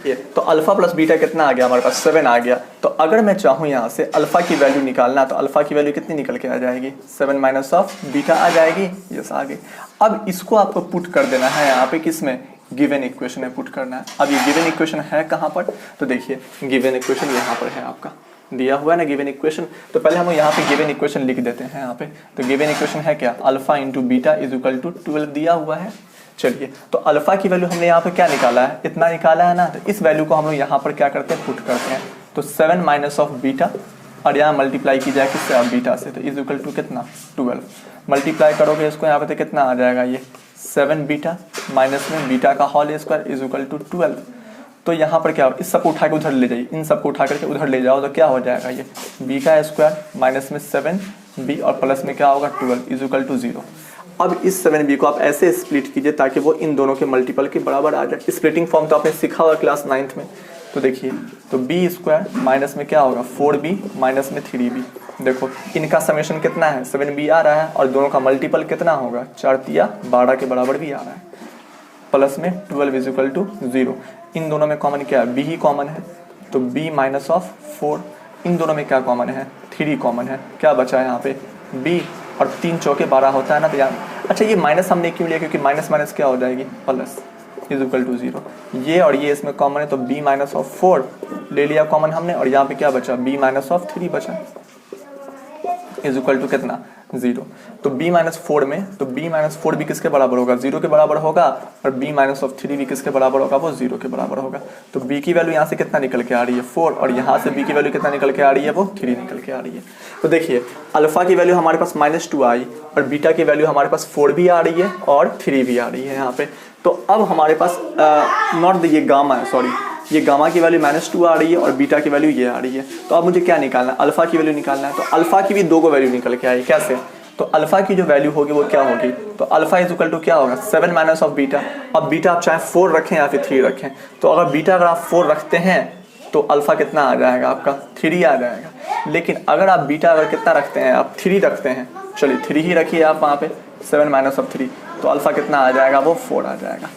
ये तो अल्फा प्लस बीटा कितना आ गया हमारे पास 7 आ गया। तो अगर मैं चाहूँ यहाँ से अल्फा की वैल्यू निकालना तो अल्फा की वैल्यू कितनी निकल के आ जाएगी 7 माइनस ऑफ बीटा आ जाएगी, यस आ गई। अब इसको आपको पुट कर देना है यहाँ पे, किस में, गिवन इक्वेशन में पुट करना है। अब ये गिवन इक्वेशन है कहाँ पर, तो देखिए गिवन इक्वेशन यहाँ पर है, आपका दिया हुआ है ना गिवन इक्वेशन। तो पहले हम यहाँ पे गिवन इक्वेशन लिख देते हैं यहाँ पे। तो गिवन इक्वेशन है क्या, alpha into beta is equal to 12 दिया हुआ है। चलिए तो अल्फा की वैल्यू हमने यहाँ पे क्या निकाला है, इतना निकाला है ना, तो इस वैल्यू को हम लोग यहाँ पर क्या करते हैं, पुट करते हैं। तो 7 माइनस ऑफ बीटा और यहाँ मल्टीप्लाई की जाए किससे, अब बीटा से, तो इज इक्वल टू कितना 12। मल्टीप्लाई करोगे इसको यहाँ पे तो कितना आ जाएगा, ये 7 बीटा माइनस में बीटा का whole square is equal to 12। तो यहाँ पर क्या, इस सबको उठा के उधर ले जाइए, इन सबको उठा करके उधर ले जाओ तो क्या हो जाएगा, ये बी का स्क्वायर माइनस में 7 बी और प्लस में क्या होगा 12 इज इक्वल टू 0। अब इस 7b को आप ऐसे स्प्लिट कीजिए ताकि वो इन दोनों के मल्टीपल के बराबर आ जाए। स्प्लिटिंग फॉर्म तो आपने सीखा हुआ क्लास 9th में। तो देखिए तो बी स्क्वायर माइनस में क्या होगा 4b माइनस में 3b। देखो इनका समेशन कितना है 7b आ रहा है और दोनों का मल्टीपल कितना होगा 4 तिया 12 के बराबर भी आ रहा है, प्लस में 12 इज इक्वल टू 0। इन दोनों में कॉमन क्या है, b ही कॉमन है, तो b माइनस ऑफ 4। इन दोनों में क्या कॉमन है, 3 कॉमन है। क्या बचा है यहाँ पे b और 3 चौके 12 होता है ना, तो यार अच्छा ये माइनस हमने क्यों लिया, क्योंकि माइनस माइनस क्या हो जाएगी प्लस इज इक्वल टू 0। ये और ये इसमें कॉमन है तो b माइनस ऑफ 4 ले लिया कॉमन हमने और यहाँ पे क्या बचा b माइनस ऑफ 3 बचा इज इक्वल टू कितना 0। तो b माइनस 4 में तो b माइनस 4 भी किसके बराबर होगा 0 के बराबर होगा और b माइनस ऑफ 3 भी किसके बराबर होगा, वो 0 के बराबर होगा। तो b की वैल्यू यहाँ से कितना निकल के आ रही है 4 और यहाँ से b की वैल्यू कितना निकल के आ रही है, वो 3 निकल के आ रही है। तो देखिए अल्फा की वैल्यू हमारे पास -2 आई और बीटा की वैल्यू हमारे पास 4 भी आ रही है और 3 भी आ रही है यहाँ पे। तो अब हमारे पास नॉट ये गामा है, सॉरी ये गामा की वैल्यू -2 आ रही है और बीटा की वैल्यू ये आ रही है। तो अब मुझे क्या निकालना है, अल्फा की वैल्यू निकालना है। तो अल्फा की भी 2 को वैल्यू निकल के आई, कैसे, तो अल्फा की जो वैल्यू होगी वो क्या होगी, तो अल्फा इज इक्वल टू क्या होगा 7 माइनस ऑफ बीटा। अब बीटा आप चाहे 4 रखें या फिर 3 रखें, तो अगर बीटा अगर आप 4 रखते हैं तो अल्फा कितना आ जाएगा आपका 3 आ जाएगा। लेकिन अगर आप बीटा अगर कितना रखते हैं, आप 3 रखते हैं, चलिए 3 ही रखिए आप वहाँ पे 7 माइनस ऑफ 3, तो अल्फा कितना आ जाएगा, वो 4 आ जाएगा।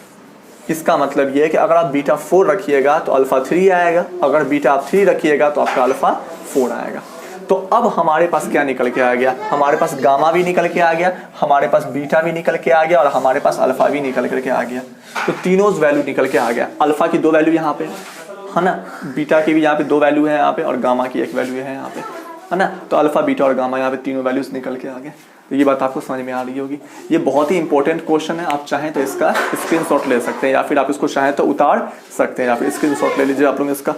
इसका मतलब ये है कि अगर आप बीटा 4 रखिएगा तो अल्फा 3 आएगा, अगर बीटा आप 3 रखिएगा तो आपका अल्फा 4 आएगा। तो अब हमारे पास क्या निकल के आ गया, हमारे पास गामा भी निकल के आ गया, हमारे पास बीटा भी निकल के आ गया और हमारे पास अल्फा भी निकल करके आ गया। तो तीनों वैल्यू निकल के आ गया। अल्फा की 2 वैल्यू यहाँ पे है ना, बीटा की भी यहाँ पे 2 वैल्यू है यहाँ पे और गामा की 1 वैल्यू है यहाँ पे, है ना। तो अल्फा बीटा और गामा यहाँ पे तीनों वैल्यूज निकल के आ गए। तो ये बात आपको समझ में आ रही होगी। ये बहुत ही इंपॉर्टेंट क्वेश्चन है, आप चाहें तो इसका स्क्रीनशॉट ले सकते हैं या फिर आप इसको चाहें तो उतार सकते हैं या फिर स्क्रीनशॉट ले लीजिए आप लोग इसका,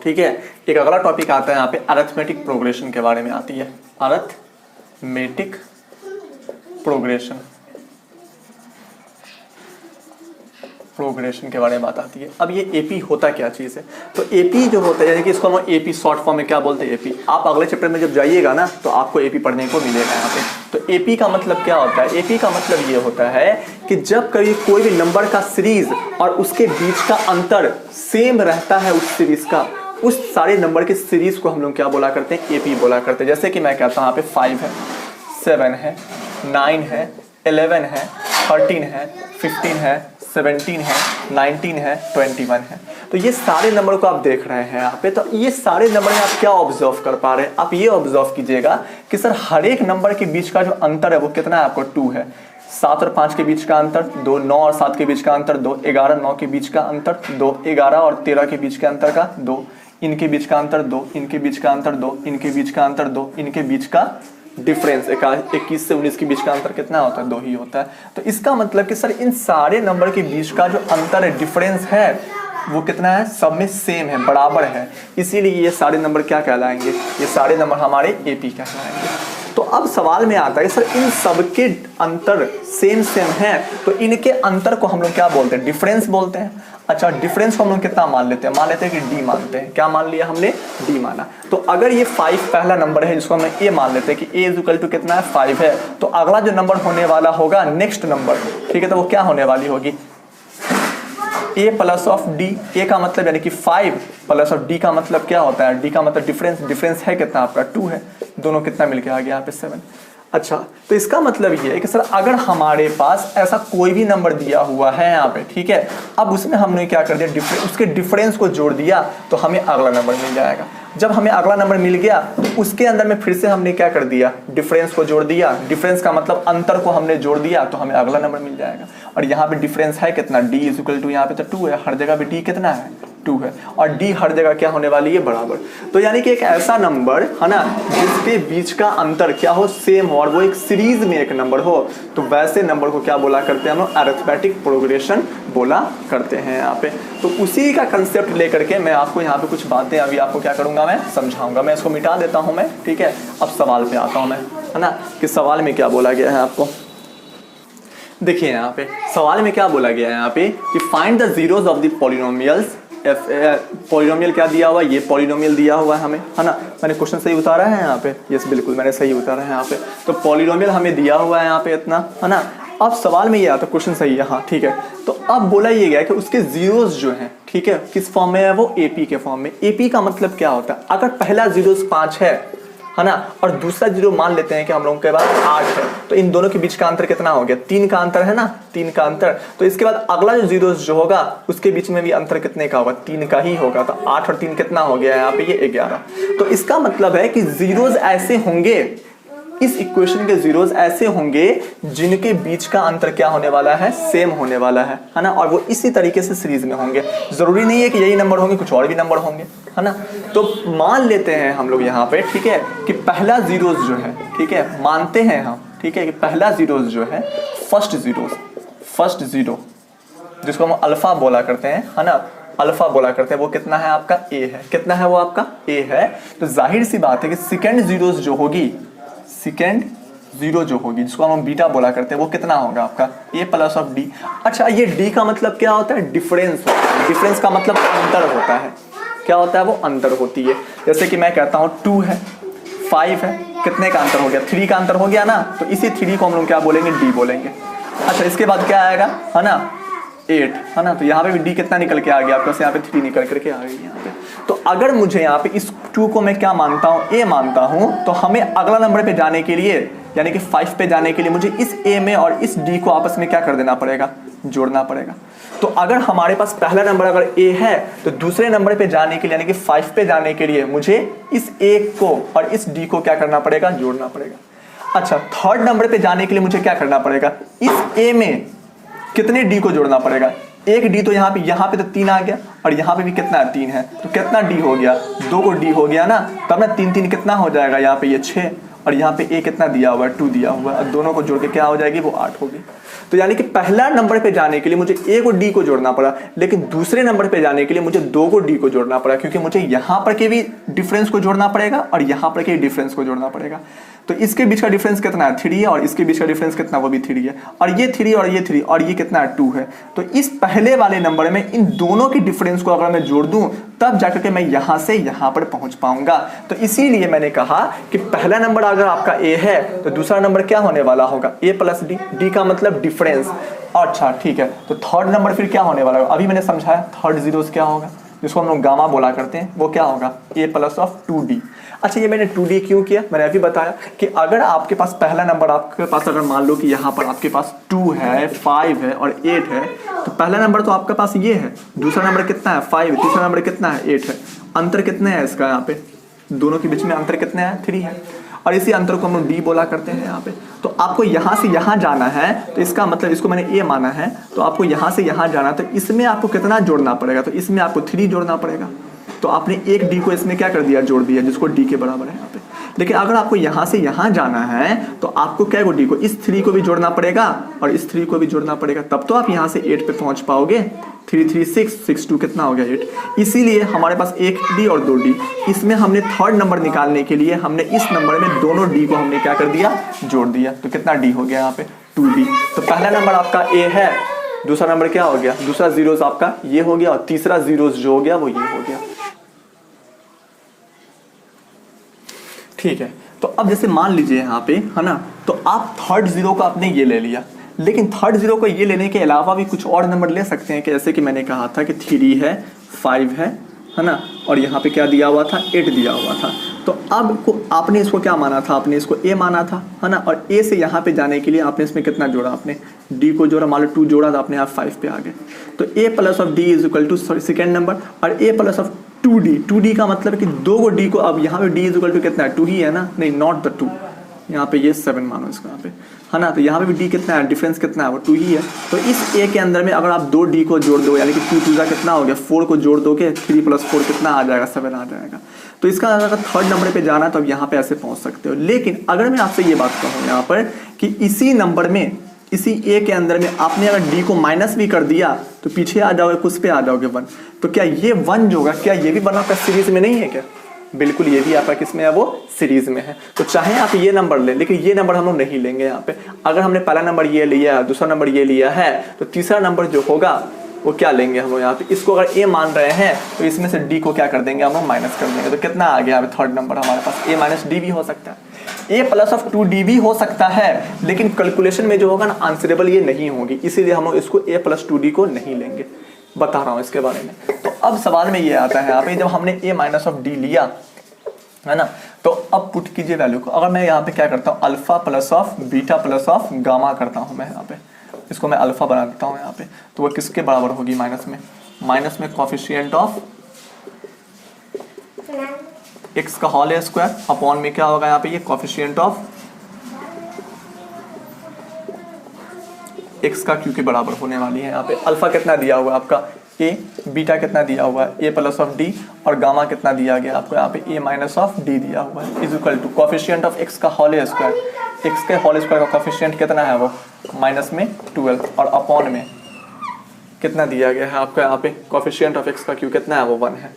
ठीक है। एक अगला टॉपिक आता है यहाँ पे अरिथमेटिक प्रोग्रेशन के बारे में आती है, अरिथमेटिक प्रोग्रेशन। प्रोग्रेशन के बारे में बात आती है। अब ये एपी होता क्या चीज़ है? तो एपी जो होता है, यानी कि इसको हम एपी शॉर्ट फॉर्म में क्या बोलते हैं, एपी। आप अगले चैप्टर में जब जाइएगा ना तो आपको एपी पढ़ने को मिलेगा यहाँ पे। तो एपी का मतलब क्या होता है? एपी का मतलब ये होता है कि जब कभी कोई भी नंबर का सीरीज और उसके बीच का अंतर सेम रहता है उस सीरीज का, उस सारे नंबर के सीरीज को हम लोग क्या बोला करते हैं? एपी बोला करते हैं। जैसे कि मैं कहता हूँ यहाँ पे 5 है, 7 है, 9 है, 11 है, 13 है, 15 है, 17 है, 19 है, 21 है। तो ये सारे नंबर को आप देख रहे हैं यहाँ पे। तो ये सारे नंबर में आप क्या ऑब्जर्व कर पा रहे हैं? आप ये ऑब्जर्व कीजिएगा कि सर हर एक नंबर के बीच का जो अंतर है वो कितना है? आपको 2 है। 7 और 5 के बीच का अंतर 2, 9 और 7 के बीच का अंतर 2, 11 9 के बीच का अंतर 2, 11 और 13 के बीच के अंतर का 2, इनके बीच का अंतर 2, इनके बीच का अंतर 2, इनके बीच का अंतर 2, इनके बीच का डिफरेंस 21 से 19 के बीच का अंतर कितना होता है? 2 ही होता है। तो इसका मतलब कि सर इन सारे नंबर के बीच का जो अंतर है, डिफरेंस है, वो कितना है? सब में सेम है, बराबर है। इसीलिए ये सारे नंबर क्या कहलाएंगे? ये सारे नंबर हमारे एपी कहलाएंगे। तो अब सवाल में आता है सर इन सब के अंतर सेम है, तो इनके अंतर को हम लोग क्या बोलते हैं? डिफरेंस बोलते हैं। अच्छा, डिफरेंस को हम लोग कितना मान लेते हैं? मान लेते हैं कि डी मानते हैं। क्या मान लिया हमने? डी माना। तो अगर ये 5 पहला नंबर है जिसको हम ए मान लेते हैं कि ए इज इक्वल टू कितना है? 5 है। तो अगला जो नंबर होने वाला होगा नेक्स्ट नंबर, ठीक है, तो वो क्या होने वाली होगी? ए प्लस ऑफ डी। ए का मतलब यानी कि 5 प्लस ऑफ डी का मतलब क्या होता है? डी का मतलब डिफरेंस। डिफरेंस है कितना आपका? 2 है। दोनों कितना मिलके आ गया यहाँ पे? 7। अच्छा, तो इसका मतलब ये है कि सर अगर हमारे पास ऐसा कोई भी नंबर दिया हुआ है यहाँ पे, ठीक है, अब उसमें हमने क्या कर दिया? उसके डिफरेंस को जोड़ दिया तो हमें अगला नंबर मिल जाएगा। जब हमें अगला नंबर मिल गया तो उसके अंदर में फिर से हमने क्या कर दिया? डिफरेंस को जोड़ दिया। डिफरेंस का मतलब अंतर को हमने जोड़ दिया तो हमें अगला नंबर मिल जाएगा। और यहाँ पे डिफरेंस है कितना? डी इज इक्वल टू, यहाँ पे तो 2 है, हर जगह पे डी कितना है? 2 है। और डी हर जगह क्या होने वाली है? बराबर। तो यानी कि एक ऐसा नंबर है ना जिसके बीच का अंतर क्या हो? सेम हो, और वो एक सीरीज में एक नंबर हो, तो वैसे नंबर को क्या बोला करते हैं हम लोग? अरिथमेटिक प्रोग्रेशन बोला करते हैं यहाँ पे। तो उसी का कंसेप्ट लेकर के मैं आपको यहाँ पे कुछ बातें अभी आपको क्या करूंगा? मैं समझाऊंगा। मैं इसको मिटा देता हूँ मैं, ठीक है। अब सवाल पे आता हूँ मैं, है ना, कि सवाल में क्या बोला गया है आपको। देखिए यहाँ पे सवाल में क्या बोला गया है यहाँ पे कि find the zeros of the polynomials. Polynomial क्या दिया हुआ है? ये पॉलिनोमियल दिया हुआ है हमें, है ना। मैंने क्वेश्चन सही उतारा है यहाँ पे? यस, बिल्कुल मैंने सही उतारा है यहाँ पे। तो पॉलिनोमियल हमें दिया हुआ है यहाँ पे इतना, है ना। अब सवाल में ये आता, क्वेश्चन सही है, हाँ ठीक है। तो अब बोला ये गया कि उसके जीरोस जो हैं, ठीक है, किस फॉर्म में है? वो एपी के फॉर्म में। एपी का मतलब क्या होता है? अगर पहला जीरोस 5 है ना, और दूसरा जीरो मान लेते हैं कि हम लोगों के पास 8 है, तो इन दोनों के बीच का अंतर कितना हो गया? 3 का अंतर है ना, 3 का अंतर। तो इसके बाद अगला जो जीरोस जो होगा उसके बीच में भी अंतर कितने का होगा? 3 का ही होगा। तो 8 और 3 कितना हो गया यहाँ पे? ये 11। तो इसका मतलब है कि जीरोस ऐसे होंगे, इस इक्वेशन के जीरोस ऐसे होंगे जिनके बीच का अंतर क्या होने वाला है? सेम होने वाला है ना। और वो इसी तरीके से सीरीज में होंगे। जरूरी नहीं है कि यही नंबर होंगे, कुछ और भी नंबर होंगे, है ना। तो मान लेते हैं हम लोग यहाँ पे, ठीक है, कि पहला जीरोस जो है, ठीक है, मानते हैं हम, ठीक है, कि पहला जीरोस जो है, फर्स्ट जीरो जिसको हम अल्फा बोला करते हैं, है ना, अल्फा बोला करते हैं, वो कितना है आपका? ए है। कितना है वो आपका? ए है। तो जाहिर सी बात है कि सेकेंड जीरोस जो होगी, सेकेंड जीरो जो होगी, जिसको हम बीटा बोला करते हैं, वो कितना होगा आपका? ए प्लस ऑफ डी। अच्छा, ये डी का मतलब क्या होता है? डिफरेंस होता है। डिफरेंस का मतलब अंतर होता है। क्या होता है? वो अंतर होती है। जैसे कि मैं कहता हूँ 2 है, 5 है, कितने का अंतर हो गया? 3 का अंतर हो गया ना। तो इसी 3 को हम लोग क्या बोलेंगे? डी बोलेंगे। अच्छा, इसके बाद क्या आएगा, है ना? 8, है ना। तो यहाँ पे भी डी कितना निकल के आ गया आपका? यहाँ पे 3 निकल करके आ गई यहाँ पे। तो अगर मुझे यहाँ पे इस 2 को मैं क्या मानता हूँ? ए मानता हूँ, तो हमें अगला नंबर पे जाने के लिए, यानी कि 5 पे जाने के लिए, मुझे इस ए में और इस डी को आपस में क्या कर देना पड़ेगा? जोड़ना पड़ेगा। तो अगर हमारे पास पहला नंबर अगर ए है, तो दूसरे नंबर पे जाने के लिए, यानी कि 5 पे जाने के लिए, मुझे इस ए को और इस डी को क्या करना पड़ेगा? जोड़ना पड़ेगा। अच्छा, थर्ड नंबर पे जाने के लिए मुझे क्या करना पड़ेगा? इस ए में कितने डी को जोड़ना पड़ेगा? एक डी। तो यहाँ पे तो 3 आ गया, और यहाँ पे भी कितना है? 3 है। तो कितना डी हो गया? 2 को डी हो गया ना। तब ना 3 3 कितना हो जाएगा? यहाँ पे ये 6, और यहाँ पे ए कितना दिया हुआ है? 2 दिया हुआ है। और दोनों को जोड़ के क्या हो जाएगी? वो 8 होगी। तो यानी कि पहला नंबर पे जाने के लिए मुझे ए को डी को जोड़ना पड़ा, लेकिन दूसरे नंबर पे जाने के लिए मुझे 2 को डी को जोड़ना पड़ा, क्योंकि मुझे यहाँ पर के भी डिफरेंस को जोड़ना पड़ेगा और यहाँ पर के डिफरेंस को जोड़ना पड़ेगा। तो इसके बीच का डिफरेंस कितना है 3 है, और इसके बीच का डिफरेंस कितना वो भी 3 है, और ये 3 और ये 3 और ये कितना है 2 है। तो इस पहले वाले नंबर में इन दोनों की डिफरेंस को अगर मैं जोड़ दूं तब जाकर के मैं यहां से यहां पर पहुंच पाऊंगा। तो इसीलिए मैंने कहा कि पहला नंबर अगर आपका ए है तो दूसरा नंबर क्या होने वाला होगा ए प्लस डी, डी का मतलब डिफरेंस। अच्छा ठीक है, तो थर्ड नंबर फिर क्या होने वाला होगा, अभी मैंने समझाया थर्ड जीरोस क्या होगा, जिसको हम लोग गामा बोला करते हैं, वो क्या होगा ए प्लस ऑफ 2d। अच्छा ये मैंने 2d क्यों किया, मैंने अभी बताया कि अगर आपके पास पहला नंबर आपके पास अगर मान लो कि यहाँ पर आपके पास 2 है 5 है और 8 है, तो पहला नंबर तो आपके पास ये है, दूसरा नंबर कितना है 5 है, तीसरा नंबर कितना है 8 है। अंतर कितने है इसका, यहाँ पे दोनों के बीच में अंतर कितने हैं 3 है, और इसी अंतर को हम लोग डी बोला करते हैं यहाँ पे। तो आपको यहाँ से यहाँ जाना है, तो इसका मतलब इसको मैंने ए माना है, तो आपको यहाँ से यहाँ जाना, तो इसमें आपको कितना जोड़ना पड़ेगा, तो इसमें आपको 3 जोड़ना पड़ेगा। तो आपने एक डी को इसमें क्या कर दिया, जोड़ दिया, जिसको डी के बराबर है यहाँ पे। लेकिन अगर आपको यहाँ से यहाँ जाना है तो आपको क्या को डी को, इस 3 को भी जोड़ना पड़ेगा और इस 3 को भी जोड़ना पड़ेगा, तब तो आप यहाँ से 8 पे पहुँच पाओगे। 3 3 6 6 2 कितना हो गया 8। इसीलिए हमारे पास एक डी और 2 डी, इसमें हमने थर्ड नंबर निकालने के लिए हमने इस नंबर में दोनों डी को हमने क्या कर दिया, जोड़ दिया। तो कितना डी हो गया यहाँ पे 2d। तो पहला नंबर आपका ए है, दूसरा नंबर क्या हो गया, दूसरा जीरोस आपका ये हो गया, और तीसरा जीरोस जो हो गया वो ये हो गया। ठीक है, तो अब जैसे मान लीजिए यहाँ पे है ना, तो आप थर्ड जीरो को आपने ये ले लिया, लेकिन थर्ड जीरो को ये लेने के अलावा भी कुछ और नंबर ले सकते हैं कि जैसे कि मैंने कहा था कि 3 है 5 है ना, और यहाँ पे क्या दिया हुआ था 8 दिया हुआ था। तो अब आपने इसको क्या माना था, आपने इसको ए माना था है ना, और ए से यहाँ पे जाने के लिए आपने इसमें कितना जोड़ा, आपने डी को जोड़ा, मान लो 2 जोड़ा तो आपने यहाँ 5 पे आ गए। तो A plus of D is equal to second number, और ए प्लस ऑफ 2d का मतलब है कि 2 को डी को, अब यहाँ पे डी इज इक्वल टू कितना है 2 ही है ना, नहीं नॉट द 2, यहाँ पे ये 7 मानो इसको यहाँ पे है ना, तो यहाँ पे भी डी कितना है, डिफरेंस कितना है वो 2 ही है। तो इस ए के अंदर में अगर आप 2 डी को जोड़ दो, यानी कि 2 2 कितना हो गया 4 को जोड़ दोगे, 3 + 4 कितना आ जाएगा 7 आ जाएगा। तो इसका अगर थर्ड नंबर पे जाना तो अब यहाँ पे ऐसे पहुँच सकते हो। लेकिन अगर मैं आपसे ये बात कहूँ यहाँ पर कि इसी नंबर में, इसी ए के अंदर में आपने अगर डी को माइनस भी कर दिया तो पीछे आ जाओगे, कुछ पे आ जाओगे 1, तो क्या ये 1 जो होगा, क्या ये भी 1 आपका सीरीज में नहीं है क्या, बिल्कुल ये भी आपका किसमें है, वो सीरीज में है। तो चाहे आप ये नंबर लें, लेकिन ये नंबर हम लोग नहीं लेंगे यहाँ पे। अगर हमने पहला नंबर ये लिया, दूसरा नंबर ये लिया है, तो तीसरा नंबर जो होगा वो क्या लेंगे हम लोग यहाँ पे, इसको अगर ए मान रहे हैं तो इसमें से डी को क्या कर देंगे हम लोग, माइनस कर देंगे। तो कितना आ गया यहाँ पे थर्ड नंबर हमारे पास, ए माइनस डी भी हो सकता है, ए प्लस ऑफ 2d भी हो सकता है, लेकिन कैलकुलेशन में जो होगा ना आंसरेबल ये नहीं होगी, इसीलिए हम लोग इसको ए प्लस 2d को नहीं लेंगे। बता रहा हूँ इसके बारे में। तो अब सवाल में ये आता है यहाँ पे, जब हमने ए माइनस ऑफ डी लिया है ना, तो अब पुट कीजिए वैल्यू को। अगर मैं यहाँ पे क्या करता हूँ, alpha plus of beta plus of gamma करता हूँ मैं यहाँ पे, इसको मैं अल्फा बना देता हूँ यहाँ पे, तो वो किसके बराबर होगी, माइनस में कोफिशिएंट ऑफ x का होल स्क्वायर अपॉन में क्या होगा यहाँ पे, ये कोफिशिएंट ऑफ x का q के बराबर होने वाली है। यहाँ पे अल्फा कितना दिया हुआ है आपका a, बीटा कितना दिया हुआ है a प्लस ऑफ d, और गामा कितना दिया गया आपको यहाँ पे a माइनस ऑफ d दिया हुआ है, is equal to coefficient of x का होल स्क्वायर, x के होल स्क्वायर का कोफिशिएंट कितना है वो माइनस में 12, और अपॉन में कितना दिया गया है आपका यहाँ पे कोफिशिएंट ऑफ x का q कितना है वो 1 है।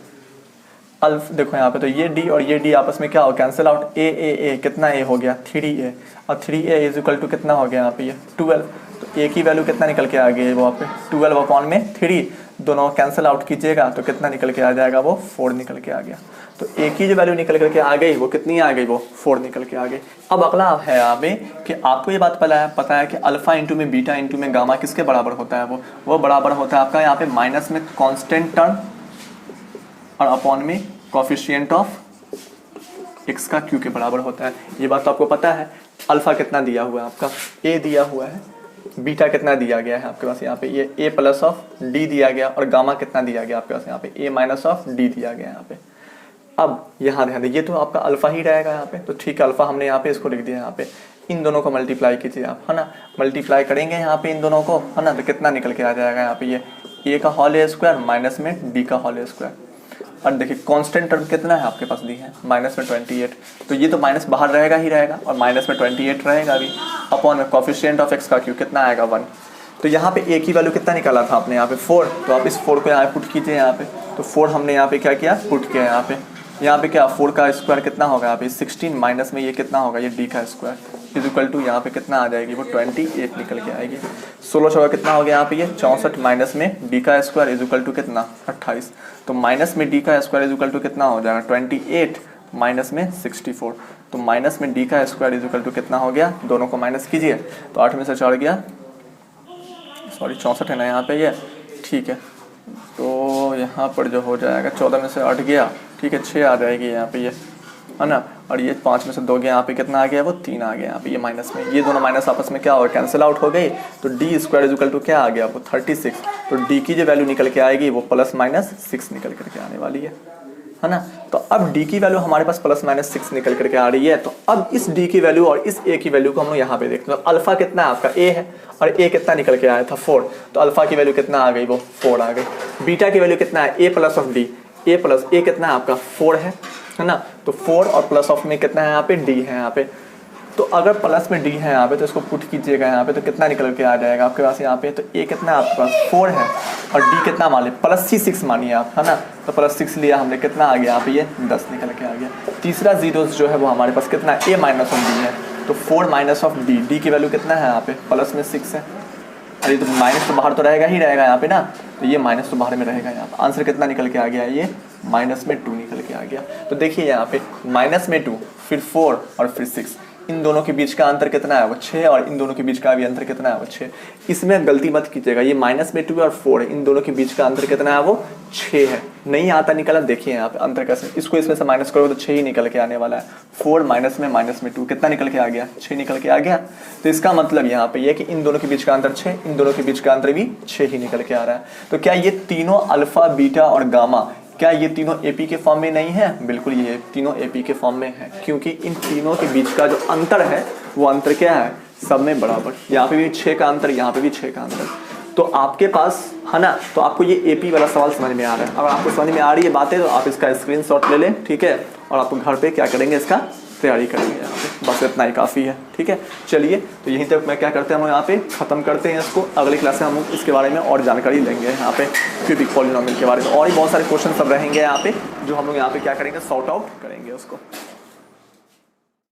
अल्फ देखो यहाँ पे, तो ये d और ये d आपस में क्या हो, कैंसिल आउट, a कितना a हो गया 3a, और 3a इज इक्वल टू कितना हो गया यहाँ पे ये 12। तो a की वैल्यू कितना निकल के आ गई है वो आप 12 अपॉन में 3, दोनों कैंसिल आउट कीजिएगा तो कितना निकल के आ जाएगा, वो 4 निकल के आ गया। तो a की जो वैल्यू निकल करके आ गई वो कितनी आ गई, वो 4 निकल के आ गई। अब अगला है यहाँ पे कि आपको ये बात पता है कि अल्फा इंटू में बीटा इंटू में गामा किसके बराबर होता है, वो बराबर होता है आपका यहाँ पे माइनस में कांस्टेंट टर्म और अपॉन में कोफिशिएंट ऑफ x का q के बराबर होता है। ये बात तो आपको पता है। अल्फा कितना दिया हुआ है आपका, a दिया हुआ है, बीटा कितना दिया गया है आपके पास यहाँ पे, ये a प्लस ऑफ d दिया गया, और गामा कितना दिया गया आपके पास यहाँ पे a माइनस ऑफ d दिया गया यहाँ पे। अब यहाँ ध्यान दीजिए, ये तो आपका अल्फा ही रहेगा यहाँ पे, तो ठीक है अल्फा हमने यहाँ पे इसको लिख दिया यहाँ पे। इन दोनों को मल्टीप्लाई कीजिए आप है ना, मल्टीप्लाई करेंगे यहाँ पे इन दोनों को है ना, तो कितना निकल के आ जाएगा यहाँ पे, ये a का होल स्क्वायर माइनस में d का होल स्क्वायर। और देखिए कांस्टेंट टर्म कितना है आपके पास दी है माइनस में 28, तो ये तो माइनस बाहर रहेगा ही रहेगा, और माइनस में 28 रहेगा अभी, अपॉन में कोफिशिएंट ऑफ x का q कितना आएगा 1। तो यहाँ पे a की वैल्यू कितना निकाला था आपने यहाँ पे 4, तो आप इस 4 को यहाँ पुट कीजिए यहाँ पे, तो 4 हमने यहाँ पे क्या किया, पुट किया यहाँ पे यहाँ पे क्या 4 का स्क्वायर कितना होगा यहाँ पे 16 माइनस में ये कितना होगा ये d का स्क्वायर इज इक्वल टू यहाँ पे कितना आ जाएगी वो 28 निकल के आएगी। 16 का कितना हो गया यहाँ पे ये 64 माइनस में d का स्क्वायर इज इक्वल टू कितना 28। तो माइनस में d का स्क्वायर इज इक्वल टू कितना हो जाएगा 28 माइनस में 64। तो माइनस में d का स्क्वायर इज इक्वल टू कितना हो गया, दोनों को माइनस कीजिए तो 8 में से 4 गया, सॉरी 64 है ना यहाँ पे ये, ठीक है। तो यहाँ पर जो हो जाएगा 14 में से 8 गया, ठीक है 6 आ जाएगी यहाँ पे ये, है ना। और ये 5 में से 2 गया, यहाँ पे कितना आ गया वो 3 आ गया यहाँ पे ये माइनस में, ये दोनों माइनस आपस में क्या हो कैंसिल आउट हो गई। तो d square is equal to क्या आ गया वो 36। तो डी की जो वैल्यू निकल के आएगी वो प्लस माइनस 6 निकल करके आने वाली है ना। तो अब d की वैल्यू हमारे पास प्लस माइनस 6 निकल करके आ रही है। तो अब इस d की वैल्यू और इस a की वैल्यू को हम लोग यहाँ पे देखते हैं। तो अल्फा कितना है आपका a है और a कितना निकल के आया था 4। तो अल्फा की वैल्यू कितना आ गई वो 4 आ गई। बीटा की वैल्यू कितना है a plus of d, a plus a कितना है आपका 4 है ना। तो 4 और प्लस ऑफ में कितना है यहाँ पे d है यहाँ पे। तो अगर प्लस में d है यहाँ पे तो इसको पुट कीजिएगा यहाँ पे तो कितना निकल के आ जाएगा आपके पास यहाँ पे। तो a कितना आपके पास 4 है और d कितना मान लिया प्लस 6 मानिए आप, है ना। तो प्लस 6 लिया हमने, कितना आ गया यहाँ पे ये 10 निकल के आ गया। तीसरा जीरोस जो है वो हमारे पास कितना है a माइनस ऑफ d है। तो 4 माइनस ऑफ d की वैल्यू कितना है यहाँ पे प्लस में 6 है। अरे तो माइनस तो बाहर तो रहेगा ही रहेगा यहाँ पे ना, तो ये माइनस तो बाहर में रहेगा यहाँ पे। आंसर कितना निकल के आ गया ये माइनस में 2 निकल के आ गया। तो देखिए यहाँ पे माइनस में 2 फिर 4 और फिर 6, इन दोनों के बीच का अंतर कितना है वो 6 और इन दोनों के बीच का भी अंतर कितना है वो 6। इसमें गलती मत कीजिएगा, ये माइनस में 2 और 4 इन दोनों के बीच का अंतर कितना है वो 6 है। नहीं आता निकला, देखिए यहाँ पे अंतर कैसे, इसको इसमें से माइनस करोगे तो 6 ही निकल के आने वाला है। 4 माइनस में 2 कितना निकल के आ गया 6 निकल के आ गया। तो इसका मतलब यहाँ पे ये कि इन दोनों के बीच का अंतर 6, इन दोनों के बीच का अंतर भी 6 ही निकल के आ रहा है। तो क्या ये तीनों अल्फा बीटा और गामा, क्या ये तीनों एपी के फॉर्म में नहीं है? बिल्कुल ये तीनों एपी के फॉर्म में है, क्योंकि इन तीनों के बीच का जो अंतर है वो अंतर क्या है सब में बराबर। यहाँ पे भी 6 का अंतर, यहाँ पे भी 6 का अंतर। तो आपके पास है ना, तो आपको ये एपी वाला सवाल समझ में आ रहा है। अगर आपको समझ में आ रही है बातें तो आप इसका स्क्रीनशॉट ले लें, ठीक है। और आप घर पे क्या करेंगे, इसका तैयारी करेंगे यहाँ पे, बस इतना ही काफ़ी है, ठीक है। चलिए तो यहीं तक मैं क्या करते हैं हम यहाँ पे ख़त्म करते हैं इसको। अगली क्लास में हम इसके बारे में और जानकारी लेंगे यहाँ पे क्यूबिक पॉलिनोमियल के बारे में। और भी बहुत सारे क्वेश्चन सब रहेंगे यहाँ पे जो हम लोग यहाँ पे क्या करेंगे सॉर्ट आउट करेंगे उसको।